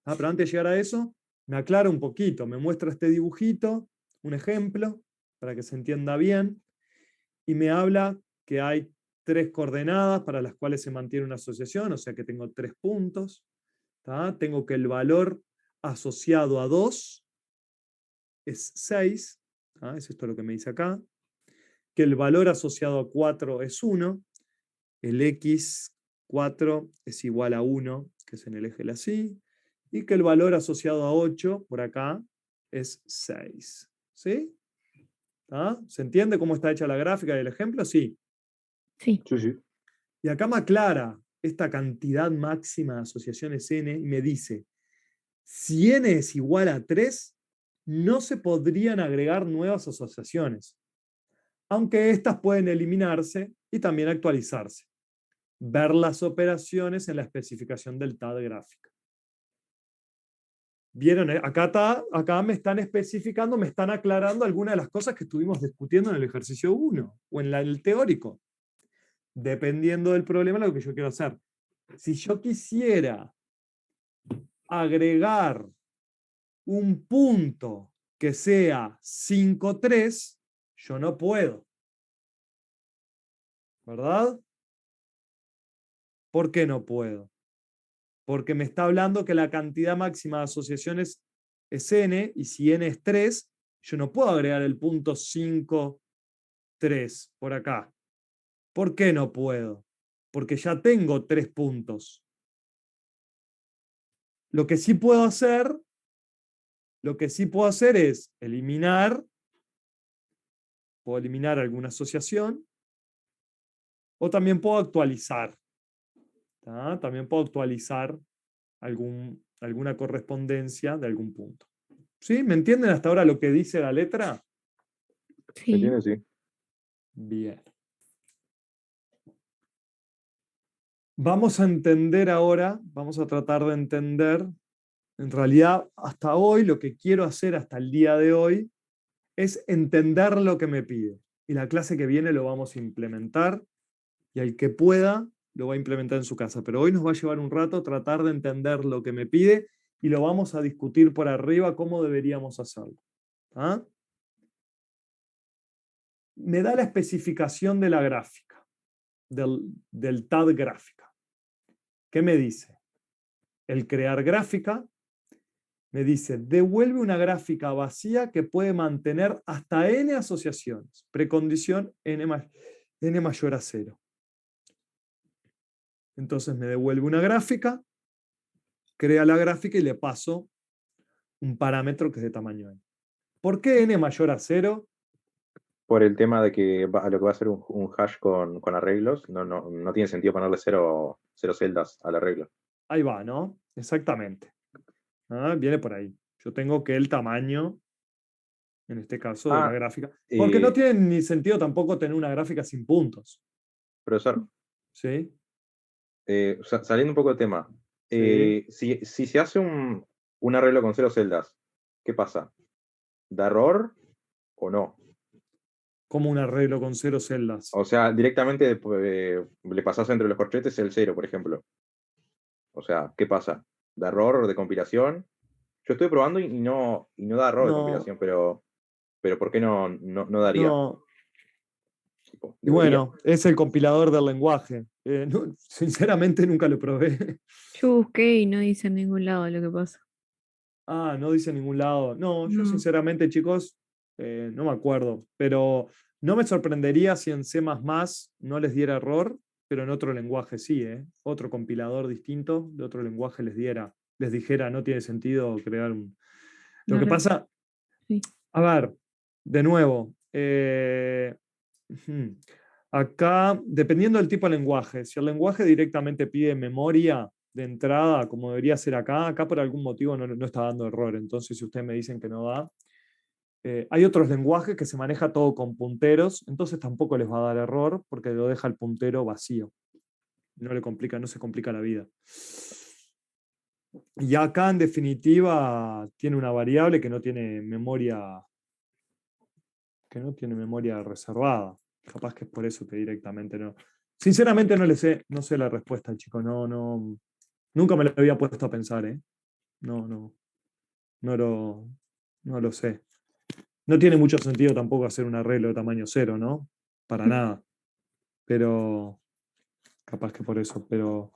Speaker 1: Pero antes de llegar a eso, me aclara un poquito, me muestra este dibujito, un ejemplo, para que se entienda bien, y me habla que hay 3 coordenadas para las cuales se mantiene una asociación, o sea que tengo 3 puntos. ¿Tá? Tengo que el valor asociado a 2 es 6, ¿tá? Es esto lo que me dice acá, que el valor asociado a 4 es 1, el x4 es igual a 1, que es en el eje de la Y, y que el valor asociado a 8, por acá, es 6. ¿Sí? ¿Ah? ¿Se entiende cómo está hecha la gráfica del ejemplo? Sí.
Speaker 3: Sí.
Speaker 2: Sí.
Speaker 1: Y acá me aclara esta cantidad máxima de asociaciones n y me dice, si n es igual a 3, no se podrían agregar nuevas asociaciones, aunque estas pueden eliminarse y también actualizarse. Ver las operaciones en la especificación del TAD gráfica. ¿Vieron? Acá me están especificando, me están aclarando algunas de las cosas que estuvimos discutiendo en el ejercicio 1 o en el teórico. Dependiendo del problema, lo que yo quiero hacer. Si yo quisiera agregar un punto que sea 5,3, yo no puedo. ¿Verdad? ¿Por qué no puedo? Porque me está hablando que la cantidad máxima de asociaciones es n, y si n es 3, yo no puedo agregar el punto 5,3 por acá. ¿Por qué no puedo? Porque ya tengo 3 puntos. Lo que sí puedo hacer es eliminar, puedo eliminar alguna asociación, o también puedo actualizar. ¿Tá? También puedo actualizar alguna correspondencia de algún punto. ¿Sí? ¿Me entienden hasta ahora lo que dice la letra?
Speaker 2: ¿Se entiende? Sí.
Speaker 1: Bien. Vamos a entender ahora, vamos a tratar de entender, en realidad hasta hoy lo que quiero hacer hasta el día de hoy es entender lo que me pide. Y la clase que viene lo vamos a implementar y el que pueda lo va a implementar en su casa. Pero hoy nos va a llevar un rato tratar de entender lo que me pide y lo vamos a discutir por arriba cómo deberíamos hacerlo. ¿Ah? Me da la especificación de la gráfica, del TAD gráfica. ¿Qué me dice? El crear gráfica me dice, devuelve una gráfica vacía que puede mantener hasta n asociaciones. Precondición n mayor a 0. Entonces me devuelve una gráfica, crea la gráfica y le paso un parámetro que es de tamaño n. ¿Por qué n mayor a 0?
Speaker 2: Por el tema de que lo que va a ser un hash con arreglos, no tiene sentido ponerle cero celdas al arreglo.
Speaker 1: Ahí va, ¿no? Exactamente. Viene por ahí. Yo tengo que el tamaño, en este caso, de la gráfica. Porque no tiene ni sentido tampoco tener una gráfica sin puntos.
Speaker 2: Profesor,
Speaker 1: ¿Sí?
Speaker 2: saliendo un poco del tema,
Speaker 1: Sí.
Speaker 2: si se hace un arreglo con 0 celdas, ¿qué pasa? ¿Da error o no?
Speaker 1: Como un arreglo con 0 celdas.
Speaker 2: O sea, directamente le pasás entre los corchetes el 0, por ejemplo. O sea, ¿qué pasa? ¿Da error de compilación? Yo estoy probando y no da error de
Speaker 1: No.
Speaker 2: compilación, pero ¿por qué no daría?
Speaker 1: No.
Speaker 2: Tipo,
Speaker 1: Y
Speaker 2: ¿debería?
Speaker 1: bueno, es el compilador del lenguaje. Sinceramente nunca lo probé.
Speaker 3: Yo busqué y no dice en ningún lado lo que pasa.
Speaker 1: No dice en ningún lado. No, yo
Speaker 3: No.
Speaker 1: sinceramente, chicos, no me acuerdo. Pero no me sorprendería si en C++ no les diera error, pero en otro lenguaje sí, ¿eh? Otro compilador distinto de otro lenguaje les dijera, no tiene sentido crear un... Lo que
Speaker 3: Una
Speaker 1: pasa,
Speaker 3: Sí.
Speaker 1: a ver, de nuevo, acá, dependiendo del tipo de lenguaje, si el lenguaje directamente pide memoria de entrada, como debería ser acá por algún motivo no está dando error. Entonces, si ustedes me dicen que no da, hay otros lenguajes que se maneja todo con punteros, entonces tampoco les va a dar error porque lo deja el puntero vacío. No se complica la vida. Y acá, en definitiva, tiene una variable que no tiene memoria reservada. Capaz que es por eso que directamente no. Sinceramente no sé la respuesta, chico. Nunca me lo había puesto a pensar, ¿eh? No lo sé. No tiene mucho sentido tampoco hacer un arreglo de tamaño 0, ¿no? Para nada. Pero capaz que por eso. Pero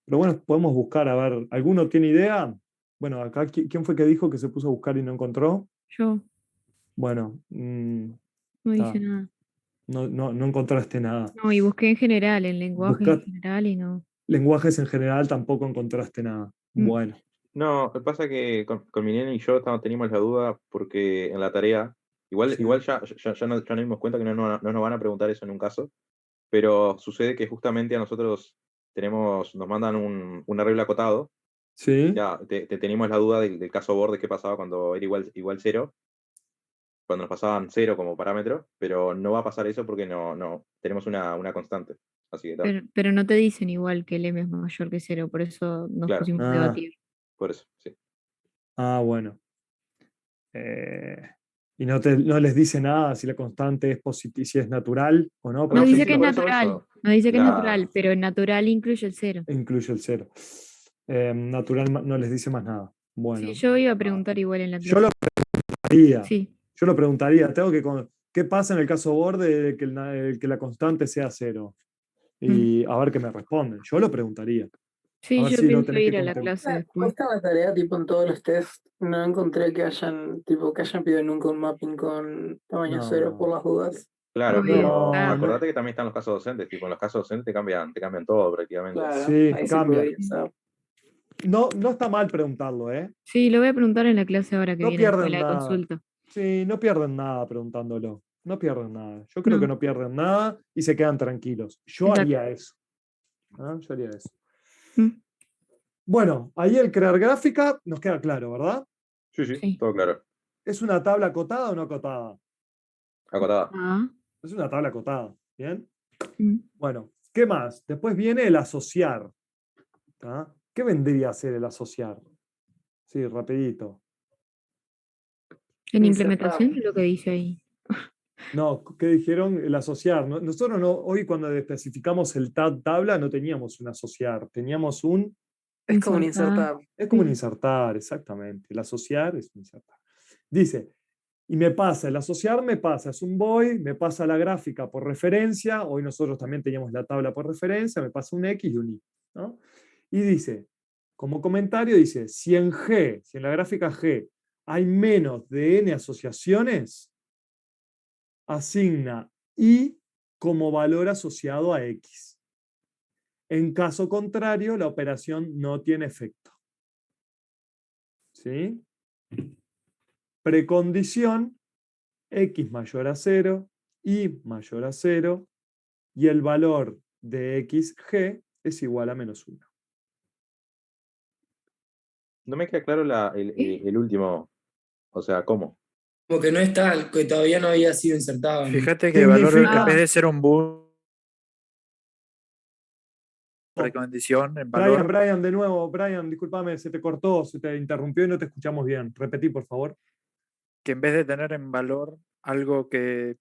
Speaker 1: bueno, podemos buscar, a ver, ¿alguno tiene idea? Bueno, acá, ¿quién fue que dijo que se puso a buscar y no encontró?
Speaker 3: Yo,
Speaker 1: Bueno,
Speaker 3: no dice nada.
Speaker 1: no encontraste nada.
Speaker 3: No, y busqué en general, en lenguaje en
Speaker 1: Busca
Speaker 3: general y no.
Speaker 1: lenguajes en general, tampoco encontraste nada.
Speaker 3: Mm.
Speaker 1: Bueno,
Speaker 2: No, lo que pasa es que con mi nene y yo teníamos la duda porque en la tarea, igual
Speaker 1: sí.
Speaker 2: ya nos dimos cuenta que no nos van a preguntar eso en un caso, pero sucede que justamente a nosotros nos mandan un arreglo acotado.
Speaker 1: Sí.
Speaker 2: Ya teníamos la duda del caso borde, qué pasaba cuando era igual 0, cuando nos pasaban 0 como parámetro, pero no va a pasar eso porque no tenemos una constante. Así que tal.
Speaker 3: Pero no te dicen igual que el M es mayor que 0, por eso nos
Speaker 2: Claro,
Speaker 3: pusimos a debatir.
Speaker 2: por eso, sí.
Speaker 1: Bueno. Y no les dice nada si la constante es positiva, si es natural o no.
Speaker 3: No
Speaker 2: No, sí,
Speaker 3: dice
Speaker 2: sí,
Speaker 3: que es
Speaker 2: por eso,
Speaker 3: natural, no dice que es
Speaker 2: La-
Speaker 3: natural, pero en natural incluye el 0.
Speaker 1: Incluye el 0. Natural no les dice más nada.
Speaker 3: Sí,
Speaker 1: Bueno,
Speaker 3: yo iba a preguntar igual en la
Speaker 1: yo
Speaker 3: clase.
Speaker 1: lo preguntaría.
Speaker 3: Sí.
Speaker 1: Yo lo preguntaría. ¿Qué pasa en el caso borde de que la constante sea 0? Y a ver qué me responden. Yo lo preguntaría. A
Speaker 3: Sí,
Speaker 1: ver
Speaker 3: yo
Speaker 1: si lo
Speaker 3: pienso
Speaker 1: tenés que
Speaker 3: ir a la
Speaker 1: contemplar.
Speaker 3: clase después.
Speaker 5: Esta la tarea, tipo en todos los tests, no encontré que hayan pedido nunca un mapping con tamaño 0 por
Speaker 1: No.
Speaker 5: las dudas.
Speaker 2: Claro,
Speaker 3: Obvio.
Speaker 2: pero
Speaker 3: Ah,
Speaker 2: acordate que también están los casos docentes, tipo en los casos docentes te cambian todo prácticamente.
Speaker 5: Claro,
Speaker 1: Sí,
Speaker 5: ahí sí
Speaker 1: cambia.
Speaker 5: podría ser.
Speaker 1: No está mal preguntarlo, ¿eh?
Speaker 3: sí, lo voy a preguntar en la clase ahora que
Speaker 1: No
Speaker 3: viene después de
Speaker 1: pierden
Speaker 3: la
Speaker 1: nada.
Speaker 3: consulta.
Speaker 1: Sí, no pierden nada preguntándolo. No pierden nada. Yo creo
Speaker 3: No.
Speaker 1: que no pierden nada y se quedan tranquilos. Yo
Speaker 3: Exacto.
Speaker 1: haría eso. Yo haría eso.
Speaker 3: Mm.
Speaker 1: Bueno, ahí el crear gráfica nos queda claro, ¿verdad?
Speaker 2: Sí,
Speaker 3: Sí.
Speaker 2: todo claro.
Speaker 1: ¿Es una tabla acotada o no acotada?
Speaker 2: Acotada.
Speaker 3: Ah.
Speaker 1: Es una tabla acotada. ¿Bien?
Speaker 3: Mm.
Speaker 1: Bueno, ¿qué más? Después viene el asociar. ¿Qué vendría a ser el asociar? Sí, rapidito.
Speaker 3: En
Speaker 5: Insertar.
Speaker 3: implementación es lo que dice ahí.
Speaker 1: No, ¿qué dijeron? El asociar. Nosotros hoy cuando especificamos el tabla no teníamos un asociar, teníamos un...
Speaker 5: Es como un
Speaker 3: Insertar.
Speaker 5: insertar.
Speaker 1: Es como un
Speaker 3: Sí.
Speaker 1: insertar, exactamente. El asociar es un insertar. Dice, y el asociar me pasa, es un void, me pasa la gráfica por referencia, hoy nosotros también teníamos la tabla por referencia, me pasa un X y un Y, ¿no? Y dice, Como comentario dice, si en la gráfica G hay menos de n asociaciones, asigna y como valor asociado a X. En caso contrario, la operación no tiene efecto. ¿Sí? Precondición, X mayor a 0, Y mayor a 0, y el valor de XG es igual a -1.
Speaker 2: No me queda claro el último. O sea, ¿cómo?
Speaker 10: Como que no está, que todavía no había sido insertado.
Speaker 8: Fíjate que el valor, en
Speaker 1: Significa-
Speaker 8: vez de ser un bool, precondición en valor,
Speaker 1: Brian, de nuevo, Brian, discúlpame, se te cortó, se te interrumpió y no te escuchamos bien. Repetí, por favor.
Speaker 8: que en vez de tener en valor algo que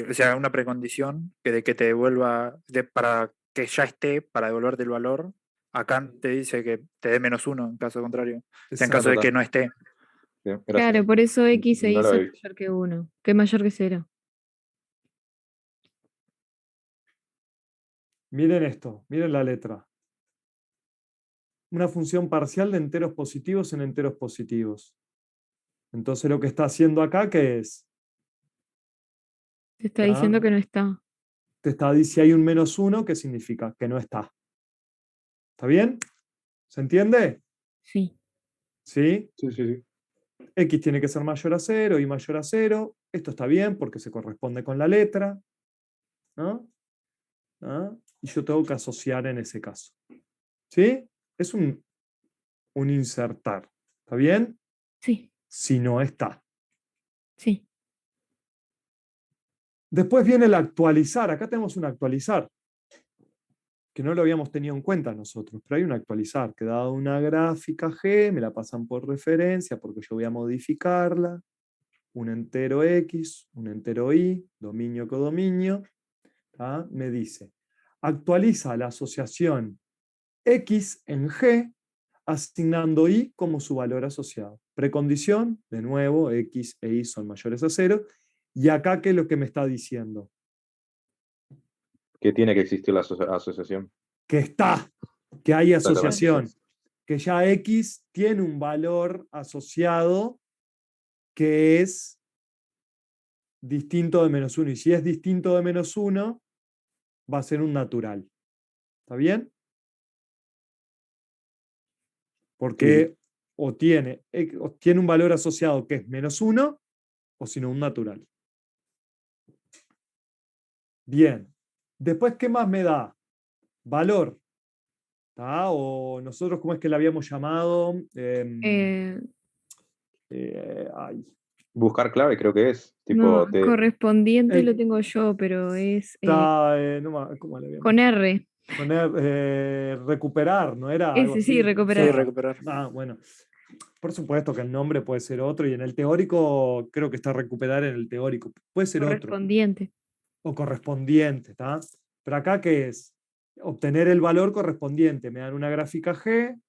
Speaker 8: o sea, una precondición de que te devuelva, para que ya esté, para devolverte el valor, acá te dice que te dé -1 en caso contrario. O sea, en caso de que no esté.
Speaker 2: Sí, gracias.
Speaker 3: Claro, por eso X se
Speaker 2: No lo
Speaker 3: hizo
Speaker 2: había visto.
Speaker 3: mayor que 1, que mayor que 0.
Speaker 1: Miren esto, miren la letra. Una función parcial de enteros positivos en enteros positivos. Entonces lo que está haciendo acá, ¿qué es?
Speaker 3: Te está
Speaker 1: ¿Ah?
Speaker 3: diciendo que no está.
Speaker 1: Te está diciendo si hay un -1, ¿qué significa? Que no está. ¿Está bien? ¿Se entiende?
Speaker 3: Sí.
Speaker 1: ¿Sí?
Speaker 2: Sí, sí, sí.
Speaker 1: X tiene que ser mayor a 0, Y mayor a 0. Esto está bien porque se corresponde con la letra. ¿No? ¿Ah? Y yo tengo que asociar en ese caso. ¿Sí? Es un insertar. ¿Está bien?
Speaker 3: Sí,
Speaker 1: Si no está.
Speaker 3: sí.
Speaker 1: Después viene el actualizar. Acá tenemos un actualizar, que no lo habíamos tenido en cuenta nosotros, pero hay un actualizar, que dado una gráfica G, me la pasan por referencia porque yo voy a modificarla. Un entero X, un entero Y, dominio codominio, me dice, actualiza la asociación X en G, asignando Y como su valor asociado. Precondición, de nuevo, X e Y son mayores a 0. Y acá, ¿qué es lo que me está diciendo?
Speaker 2: Que tiene que existir la asociación.
Speaker 1: Que está, que hay
Speaker 2: Exactamente.
Speaker 1: asociación, que ya X tiene un valor asociado que es distinto de -1. Y si es distinto de -1, va a ser un natural. ¿Está bien? Porque o tiene un valor asociado que es -1, o si no, un natural. Bien. Después, ¿qué más me da? Valor. ¿Tá? O nosotros, ¿cómo es que la habíamos llamado? Ay.
Speaker 2: Buscar clave creo que es.
Speaker 3: No,
Speaker 2: Tipo,
Speaker 3: correspondiente lo tengo yo, pero es
Speaker 1: ¿cómo le habíamos?
Speaker 3: con R.
Speaker 1: Poner recuperar, ¿no era? Algo
Speaker 3: Ese sí,
Speaker 1: así.
Speaker 3: recuperar.
Speaker 8: Sí, recuperar.
Speaker 1: Bueno. Por supuesto que el nombre puede ser otro y en el teórico creo que está recuperar en el teórico. Puede ser otro.
Speaker 3: Correspondiente.
Speaker 1: O correspondiente, ¿está? Pero acá, ¿qué es? Obtener el valor correspondiente. Me dan una gráfica G,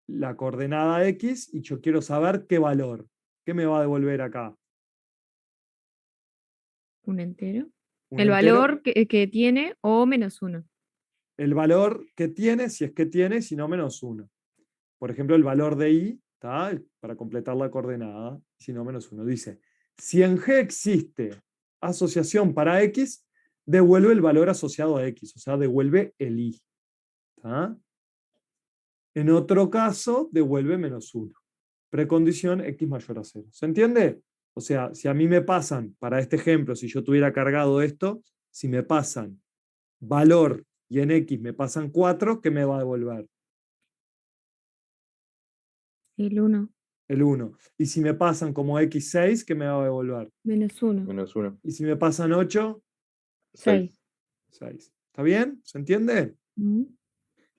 Speaker 1: la coordenada X, y yo quiero saber qué valor. ¿Qué me va a devolver acá?
Speaker 3: Un entero.
Speaker 1: Un
Speaker 3: El
Speaker 1: entero.
Speaker 3: valor que tiene o -1.
Speaker 1: El valor que tiene, si es que tiene, si no -1. Por ejemplo, el valor de I, ¿tá? Para completar la coordenada, si no -1. Dice, si en G existe asociación para X, devuelve el valor asociado a X, o sea, devuelve el I. ¿Tá? En otro caso, devuelve -1. Precondición X mayor a 0. ¿Se entiende? O sea, si a mí me pasan, para este ejemplo, si yo tuviera cargado esto, si me pasan valor y en X me pasan 4, ¿qué me va a devolver?
Speaker 3: El 1.
Speaker 1: El 1. Y si me pasan como X6, ¿qué me va a devolver?
Speaker 3: -1.
Speaker 2: -1.
Speaker 1: Y si me pasan 8,
Speaker 3: 6.
Speaker 1: 6. ¿Está bien? ¿Se entiende?
Speaker 3: Mm.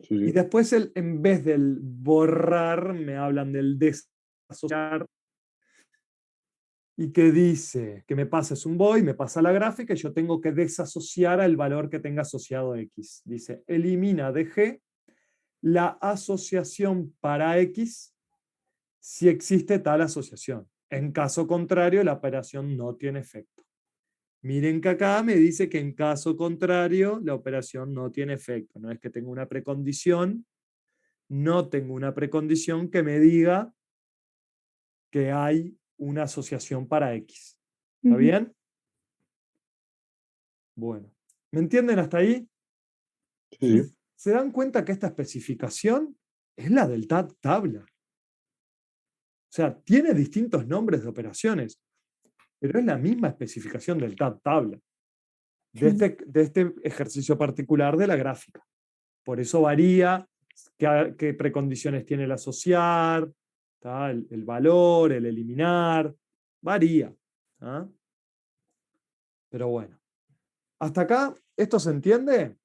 Speaker 2: Sí,
Speaker 1: Y
Speaker 2: sí.
Speaker 1: después, en vez del borrar, me hablan del desasociar. Y que dice que me pasa es un void, me pasa la gráfica y yo tengo que desasociar al valor que tenga asociado X. Dice, elimina de G la asociación para X si existe tal asociación. En caso contrario, la operación no tiene efecto. Miren que acá me dice que en caso contrario, la operación no tiene efecto. No es que tenga una precondición no tengo una precondición que me diga que hay una asociación para X. ¿Está
Speaker 3: Ujú.
Speaker 1: bien? Bueno, ¿me entienden hasta ahí?
Speaker 2: Sí.
Speaker 1: ¿Se dan cuenta que esta especificación es la del tabla? O sea, tiene distintos nombres de operaciones, pero es la misma especificación del tabla, de
Speaker 3: Sí.
Speaker 1: este ejercicio particular de la gráfica. Por eso varía qué precondiciones tiene el asociar, ¿tá? El valor, el eliminar, varía. ¿tá? Pero bueno, hasta acá, ¿esto se entiende?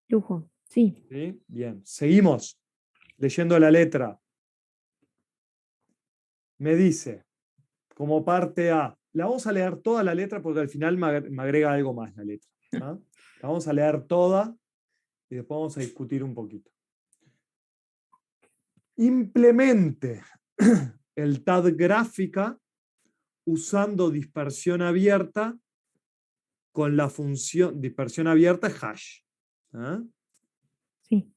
Speaker 3: Lujo. Sí.
Speaker 1: ¿Sí? Bien, seguimos leyendo la letra. Me dice, como parte A, la vamos a leer toda la letra porque al final me agrega algo más la letra. ¿tá? La vamos a leer toda y después vamos a discutir un poquito. Implemente el TAD gráfica usando dispersión abierta con la función, dispersión abierta es hash. ¿ah?
Speaker 3: Sí.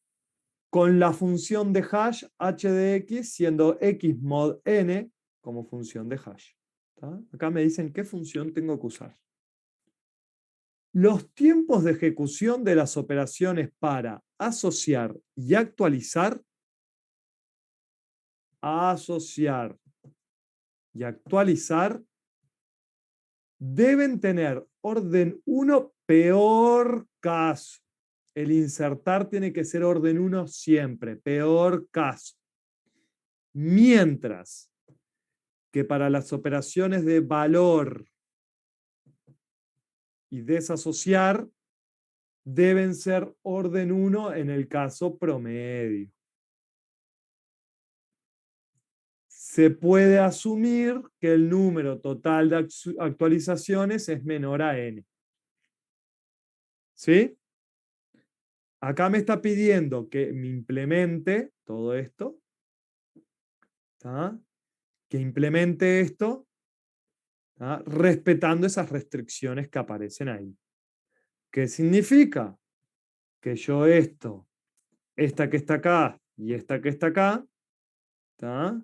Speaker 1: Con la función de hash h de x siendo x mod n como función de hash. ¿tá? Acá me dicen qué función tengo que usar. Los tiempos de ejecución de las operaciones para asociar y actualizar deben tener orden 1 peor caso. El insertar tiene que ser orden 1 siempre, peor caso. Mientras que para las operaciones de valor y desasociar deben ser orden 1 en el caso promedio. Se puede asumir que el número total de actualizaciones es menor a n. ¿Sí? Acá me está pidiendo que me implemente todo esto. ¿tá? Que implemente esto ¿tá? Respetando esas restricciones que aparecen ahí. ¿Qué significa? Que yo esta que está acá y esta que está acá, ¿tá?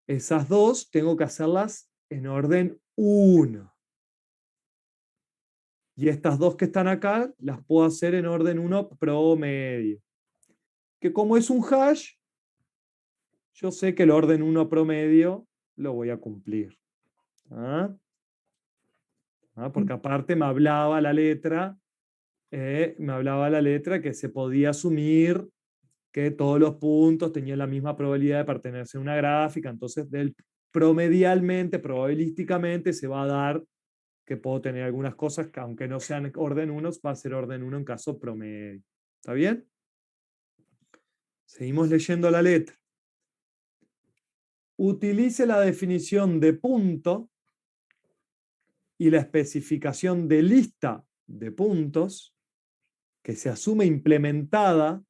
Speaker 1: Esas dos tengo que hacerlas en orden 1. Y estas dos que están acá las puedo hacer en orden 1 promedio. Que como es un hash, yo sé que el orden 1 promedio lo voy a cumplir. ¿Ah? Porque aparte me hablaba la letra que se podía asumir que todos los puntos tenían la misma probabilidad de pertenecer a una gráfica, entonces promedialmente, probabilísticamente, se va a dar que puedo tener algunas cosas que aunque no sean orden 1, va a ser orden 1 en caso promedio. ¿Está bien? Seguimos leyendo la letra. Utilice la definición de punto y la especificación de lista de puntos que se asume implementada,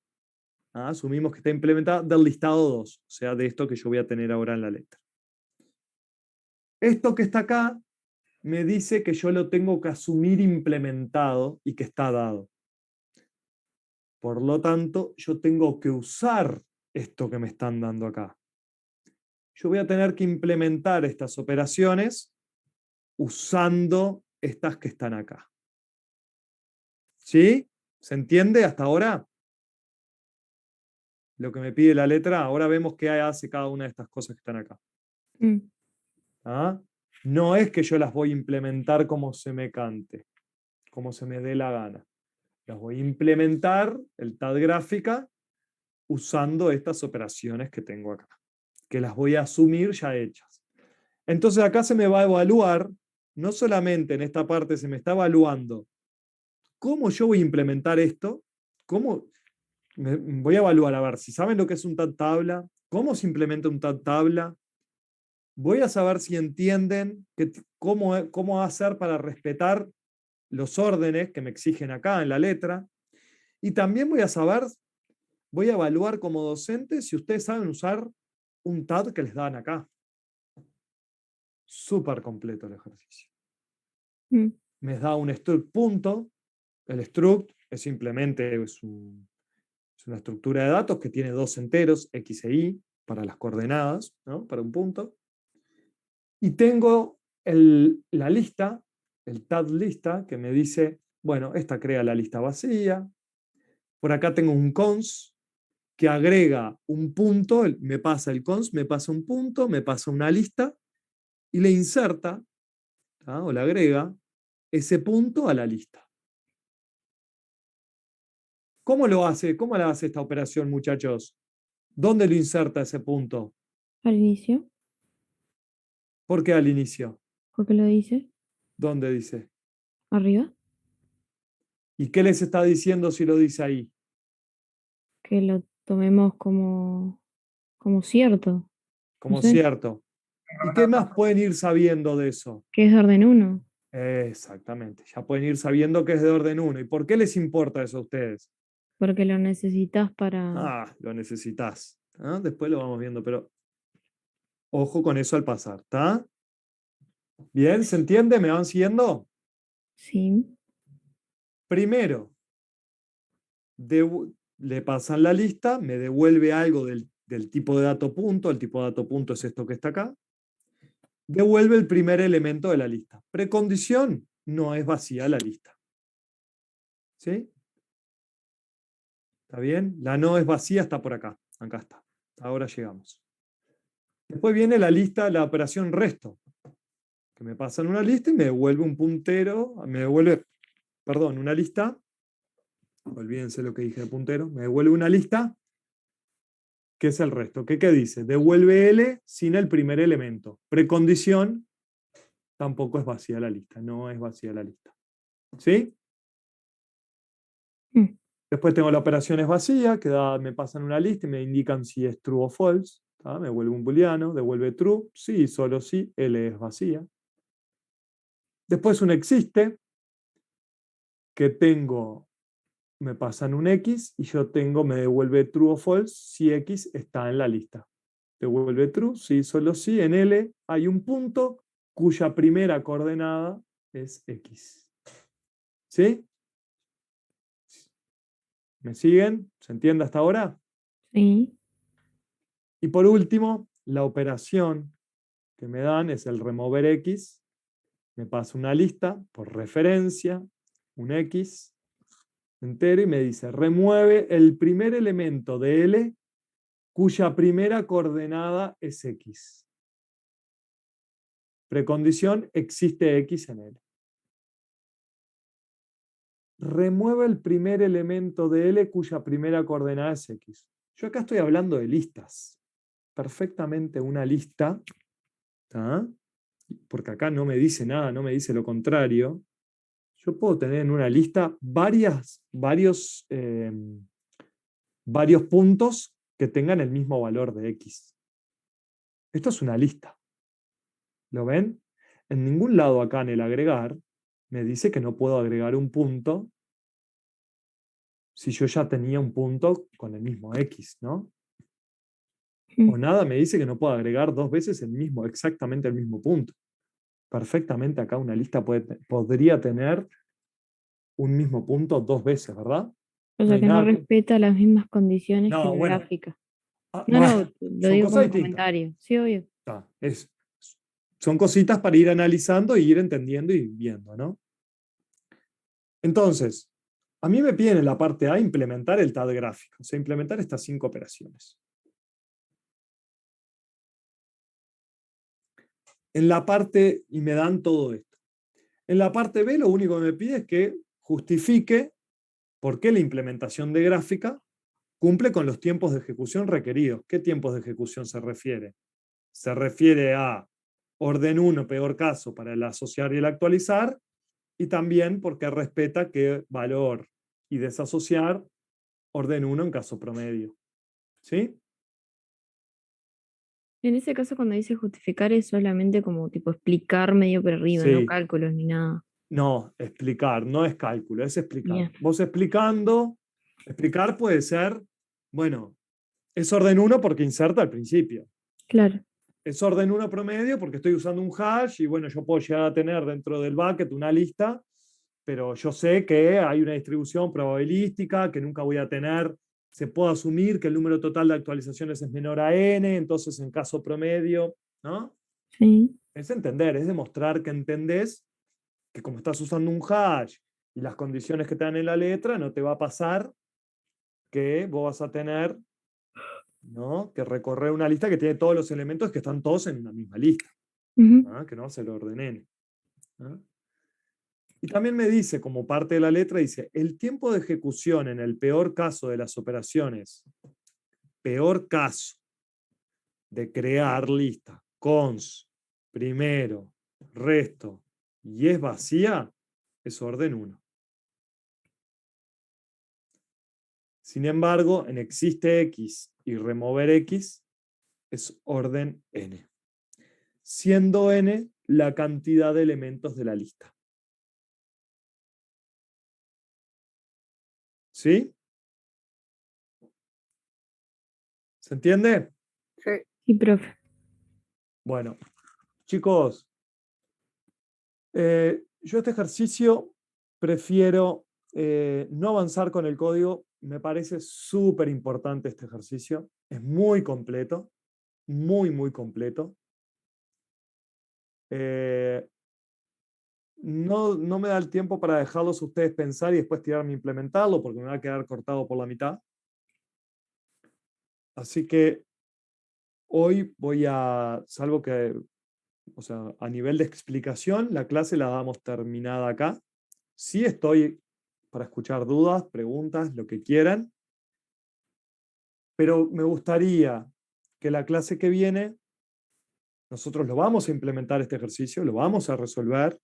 Speaker 1: asumimos que está implementada del listado 2, o sea, de esto que yo voy a tener ahora en la letra. Esto que está acá me dice que yo lo tengo que asumir implementado y que está dado. Por lo tanto, yo tengo que usar esto que me están dando acá. Yo voy a tener que implementar estas operaciones usando estas que están acá. ¿Sí? ¿Se entiende hasta ahora? Lo que me pide la letra. Ahora vemos qué hace cada una de estas cosas que están acá.
Speaker 3: Mm.
Speaker 1: ¿Ah? No es que yo las voy a implementar como se me cante, como se me dé la gana. Las voy a implementar, el TAD gráfica, usando estas operaciones que tengo acá, que las voy a asumir ya hechas. Entonces acá se me va a evaluar, no solamente en esta parte se me está evaluando cómo yo voy a implementar esto, cómo voy a evaluar, a ver, si saben lo que es un TAD tabla, cómo se implementa un TAD tabla, voy a saber si entienden cómo hacer para respetar los órdenes que me exigen acá en la letra, y también voy a evaluar como docente si ustedes saben usar un TAD que les dan acá. Súper completo el ejercicio.
Speaker 3: Mm.
Speaker 1: Me da un struct punto. El struct es simplemente Es una estructura de datos que tiene dos enteros, X e Y, para las coordenadas, ¿no? Para un punto. Y tengo la lista, el tab lista, que me dice, bueno, esta crea la lista vacía. Por acá tengo un cons que agrega un punto, me pasa el cons, me pasa un punto, me pasa una lista y le inserta, o le agrega ese punto a la lista. ¿Cómo lo hace? ¿Cómo la hace esta operación, muchachos? ¿Dónde lo inserta ese punto?
Speaker 3: Al inicio,
Speaker 1: ¿Por qué al inicio?
Speaker 3: ¿por qué lo dice?
Speaker 1: ¿Dónde dice?
Speaker 3: Arriba,
Speaker 1: ¿Y qué les está diciendo si lo dice ahí?
Speaker 3: que lo tomemos como cierto.
Speaker 1: Como
Speaker 3: No sé,
Speaker 1: cierto. ¿Y qué más pueden ir sabiendo de eso?
Speaker 3: que es de orden 1.
Speaker 1: Exactamente. Ya pueden ir sabiendo que es de orden 1. ¿Y por qué les importa eso a ustedes?
Speaker 3: Porque lo necesitas para...
Speaker 1: Ah, lo necesitas. ¿Ah? Después lo vamos viendo, pero ojo con eso al pasar. ¿Está? ¿Bien? ¿Se entiende? ¿Me van siguiendo?
Speaker 3: Sí,
Speaker 1: Primero, le pasan la lista, me devuelve algo del tipo de dato punto. El tipo de dato punto es esto que está acá. Devuelve el primer elemento de la lista. Precondición, no es vacía la lista. ¿Sí? ¿Está bien? La no es vacía está por acá. Acá está. Ahora llegamos. Después viene la lista, la operación resto, que me pasan una lista y me devuelve un puntero, me devuelve, perdón, una lista, olvídense lo que dije de puntero, me devuelve una lista, que es el resto. ¿Qué dice? Devuelve L sin el primer elemento. Precondición, tampoco es vacía la lista, no es vacía la lista. ¿Sí?
Speaker 3: Mm.
Speaker 1: Después tengo la operación es vacía, que me pasan una lista y me indican si es true o false. Me devuelve un booleano, devuelve true, sí, solo sí, L es vacía. Después un existe, que me pasan un X y me devuelve true o false si X está en la lista. Devuelve true, sí, solo sí, en L hay un punto cuya primera coordenada es X. ¿Sí? ¿Me siguen? ¿Se entiende hasta ahora?
Speaker 3: sí.
Speaker 1: Y por último, la operación que me dan es el remover X. Me pasa una lista por referencia, un X entero, y me dice, remueve el primer elemento de L cuya primera coordenada es X. Precondición, existe X en L. Remueve el primer elemento de L cuya primera coordenada es X. Yo acá estoy hablando de listas. Perfectamente una lista, ¿tá? Porque acá no me dice nada, no me dice lo contrario. Yo puedo tener en una lista varios puntos que tengan el mismo valor de X. Esto es una lista. ¿Lo ven? En ningún lado acá en el agregar me dice que no puedo agregar un punto si yo ya tenía un punto con el mismo X, ¿no? O nada me dice que no puedo agregar dos veces exactamente el mismo punto. Perfectamente acá una lista podría tener un mismo punto dos veces, ¿verdad?
Speaker 3: O sea que no respeta las mismas condiciones que
Speaker 1: No,
Speaker 3: la
Speaker 1: bueno.
Speaker 3: gráfica.
Speaker 1: No,
Speaker 3: No, lo
Speaker 1: son
Speaker 3: digo
Speaker 1: cosas
Speaker 3: como
Speaker 1: distintas.
Speaker 3: comentario. Sí, obvio.
Speaker 1: Son cositas para ir analizando y ir entendiendo y viendo, ¿no? Entonces, a mí me piden en la parte A implementar el TAD gráfico, o sea, implementar estas 5 operaciones. En la parte, y me dan todo esto. En la parte B lo único que me pide es que justifique por qué la implementación de gráfica cumple con los tiempos de ejecución requeridos. ¿Qué tiempos de ejecución se refiere? Se refiere a orden 1, peor caso, para el asociar y el actualizar, y también porque respeta que valor y desasociar orden 1 en caso promedio. ¿Sí?
Speaker 3: En ese caso, cuando dice justificar, es solamente como tipo explicar medio por arriba, no
Speaker 1: Sí.
Speaker 3: cálculos ni nada.
Speaker 1: No, explicar, no es cálculo, es explicar.
Speaker 3: Bien.
Speaker 1: Vos explicar puede ser, bueno, es orden 1 porque inserta al principio.
Speaker 3: Claro.
Speaker 1: Es orden 1 promedio porque estoy usando un hash y bueno, yo puedo llegar a tener dentro del bucket una lista, pero yo sé que hay una distribución probabilística, que nunca voy a tener se puede asumir que el número total de actualizaciones es menor a n, entonces en caso promedio, ¿no?
Speaker 3: Sí.
Speaker 1: Es entender, es demostrar que entendés que como estás usando un hash y las condiciones que te dan en la letra, no te va a pasar que vos vas a tener, ¿no?, que recorrer una lista que tiene todos los elementos que están todos en una misma lista,
Speaker 3: Ujú.
Speaker 1: ¿no? Que no se lo ordenen, ¿no? Y también me dice, como parte de la letra, dice, el tiempo de ejecución en el peor caso de las operaciones, peor caso de crear lista, cons, primero, resto, y es vacía, es orden 1. Sin embargo, en existe X y remover X es orden n, siendo n la cantidad de elementos de la lista. ¿Sí? ¿Se entiende?
Speaker 5: Sí.
Speaker 3: Sí, profe.
Speaker 1: Bueno, chicos, yo este ejercicio prefiero no avanzar con el código. Me parece súper importante este ejercicio. Es muy completo, muy, muy completo. No me da el tiempo para dejarlos a ustedes pensar y después tirarme a implementarlo porque me va a quedar cortado por la mitad. Así que hoy salvo que, o sea, a nivel de explicación, la clase la damos terminada acá. Sí estoy para escuchar dudas, preguntas, lo que quieran, pero me gustaría que la clase que viene, nosotros lo vamos a implementar este ejercicio, lo vamos a resolver,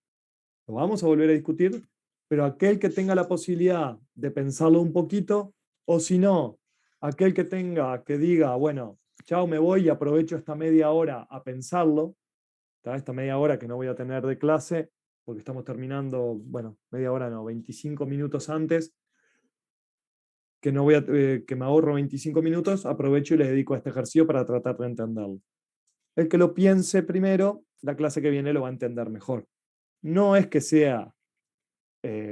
Speaker 1: lo vamos a volver a discutir, pero aquel que tenga la posibilidad de pensarlo un poquito, o si no, aquel que diga, bueno, chao, me voy y aprovecho esta media hora a pensarlo, esta media hora que no voy a tener de clase, porque estamos terminando, bueno, media hora no, 25 minutos antes, que me ahorro 25 minutos, aprovecho y les dedico a este ejercicio para tratar de entenderlo. El que lo piense primero, la clase que viene lo va a entender mejor. No es que sea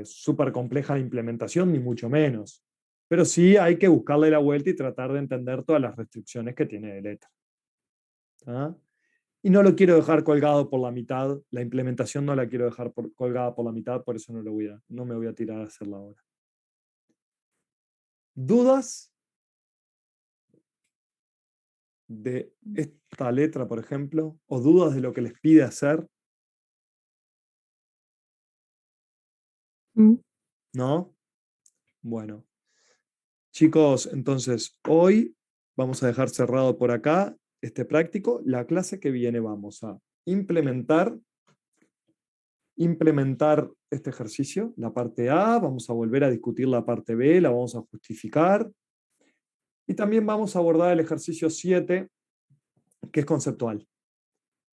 Speaker 1: súper compleja la implementación, ni mucho menos. Pero sí hay que buscarle la vuelta y tratar de entender todas las restricciones que tiene de letra. ¿Ah? Y no lo quiero dejar colgado por la mitad. La implementación no la quiero dejar colgada por la mitad, por eso no me voy a tirar a hacerla ahora. ¿Dudas de esta letra, por ejemplo? ¿O dudas de lo que les pide hacer? ¿No? Bueno. Chicos, entonces hoy vamos a dejar cerrado por acá este práctico. La clase que viene vamos a implementar este ejercicio, la parte A, vamos a volver a discutir la parte B, la vamos a justificar. Y también vamos a abordar el ejercicio 7, que es conceptual.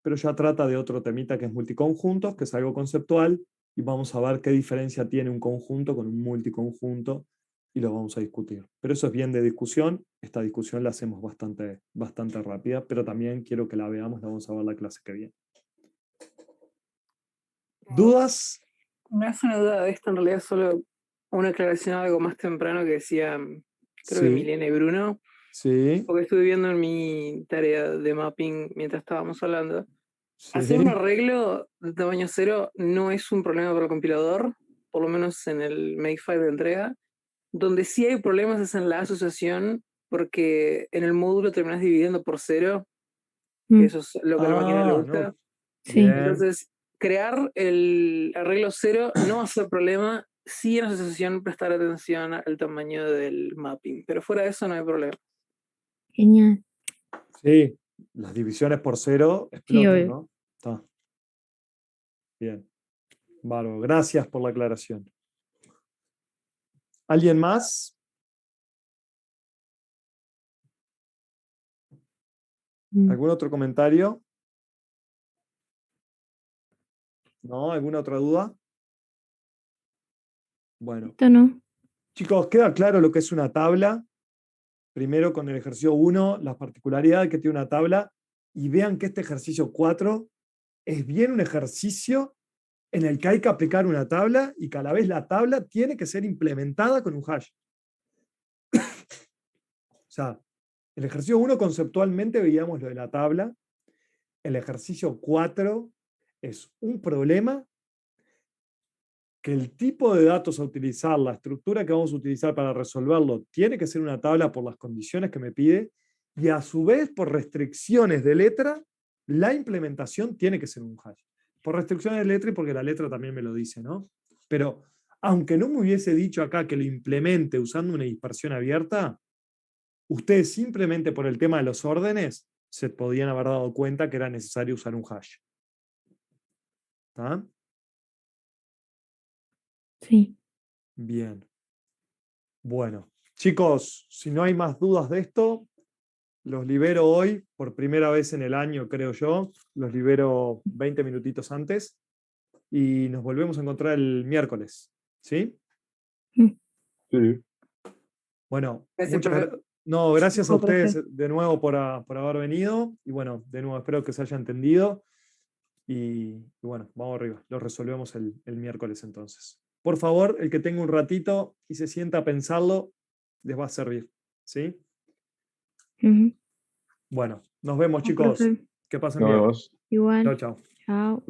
Speaker 1: Pero ya trata de otro temita que es multiconjuntos, que es algo conceptual, y vamos a ver qué diferencia tiene un conjunto con un multiconjunto, y lo vamos a discutir. Pero eso es bien de discusión. Esta discusión la hacemos bastante rápida, pero también quiero que la veamos, la vamos a ver la clase que viene. ¿Dudas?
Speaker 5: Me hace una duda de esto, en realidad solo una aclaración a algo más temprano que decía, creo que Milena y Bruno,
Speaker 1: Sí.
Speaker 5: porque estuve viendo en mi tarea de mapping mientras estábamos hablando.
Speaker 1: Sí.
Speaker 5: Hacer un arreglo de tamaño 0 no es un problema para el compilador, por lo menos en el makefile de entrega. Donde sí hay problemas es en la asociación, porque en el módulo terminas dividiendo por 0, que eso es lo que a la máquina le gusta.
Speaker 1: No. Sí.
Speaker 5: Entonces, crear el arreglo 0 no va a ser problema, sí en asociación prestar atención al tamaño del mapping, pero fuera de eso no hay problema.
Speaker 3: Genial.
Speaker 1: Sí, las divisiones por 0 explotan, ¿no? Está. Bien. Bárbaro, gracias por la aclaración. ¿Alguien más? ¿Algún otro comentario? ¿No? ¿Alguna otra duda? Bueno.
Speaker 3: Esto no.
Speaker 1: Chicos, ¿queda claro lo que es una tabla? Primero con el ejercicio 1, las particularidades que tiene una tabla, y vean que este ejercicio 4 es bien un ejercicio en el que hay que aplicar una tabla y que a la vez la tabla tiene que ser implementada con un hash. sea, el ejercicio 1 conceptualmente veíamos lo de la tabla. El ejercicio 4 es un problema que el tipo de datos a utilizar, la estructura que vamos a utilizar para resolverlo, tiene que ser una tabla por las condiciones que me pide, y a su vez, por restricciones de letra, la implementación tiene que ser un hash. Por restricciones de letra y porque la letra también me lo dice, ¿no? Pero, aunque no me hubiese dicho acá que lo implemente usando una dispersión abierta, ustedes simplemente por el tema de los órdenes se podían haber dado cuenta que era necesario usar un hash. ¿Está?
Speaker 3: Sí.
Speaker 1: Bien. Bueno, chicos, si no hay más dudas de esto, los libero hoy, por primera vez en el año, creo yo. Los libero 20 minutitos antes y nos volvemos a encontrar el miércoles. ¿Sí?
Speaker 2: Sí.
Speaker 1: Bueno,
Speaker 5: Gracias,
Speaker 1: muchas
Speaker 5: profe.
Speaker 1: gracias a
Speaker 3: Chao, profe.
Speaker 1: ustedes de nuevo por haber venido. Y bueno, de nuevo espero que se haya entendido. Y bueno, vamos arriba. Lo resolvemos el miércoles entonces. Por favor, el que tenga un ratito y se sienta a pensarlo, les va a servir. ¿Sí?
Speaker 3: Ujú.
Speaker 1: Bueno, nos vemos,
Speaker 3: Chao,
Speaker 1: chicos.
Speaker 3: profe.
Speaker 1: Que pasen
Speaker 2: Nos
Speaker 1: bien.
Speaker 2: vemos.
Speaker 1: Chao,
Speaker 3: Igual.
Speaker 1: chao.
Speaker 3: Chao.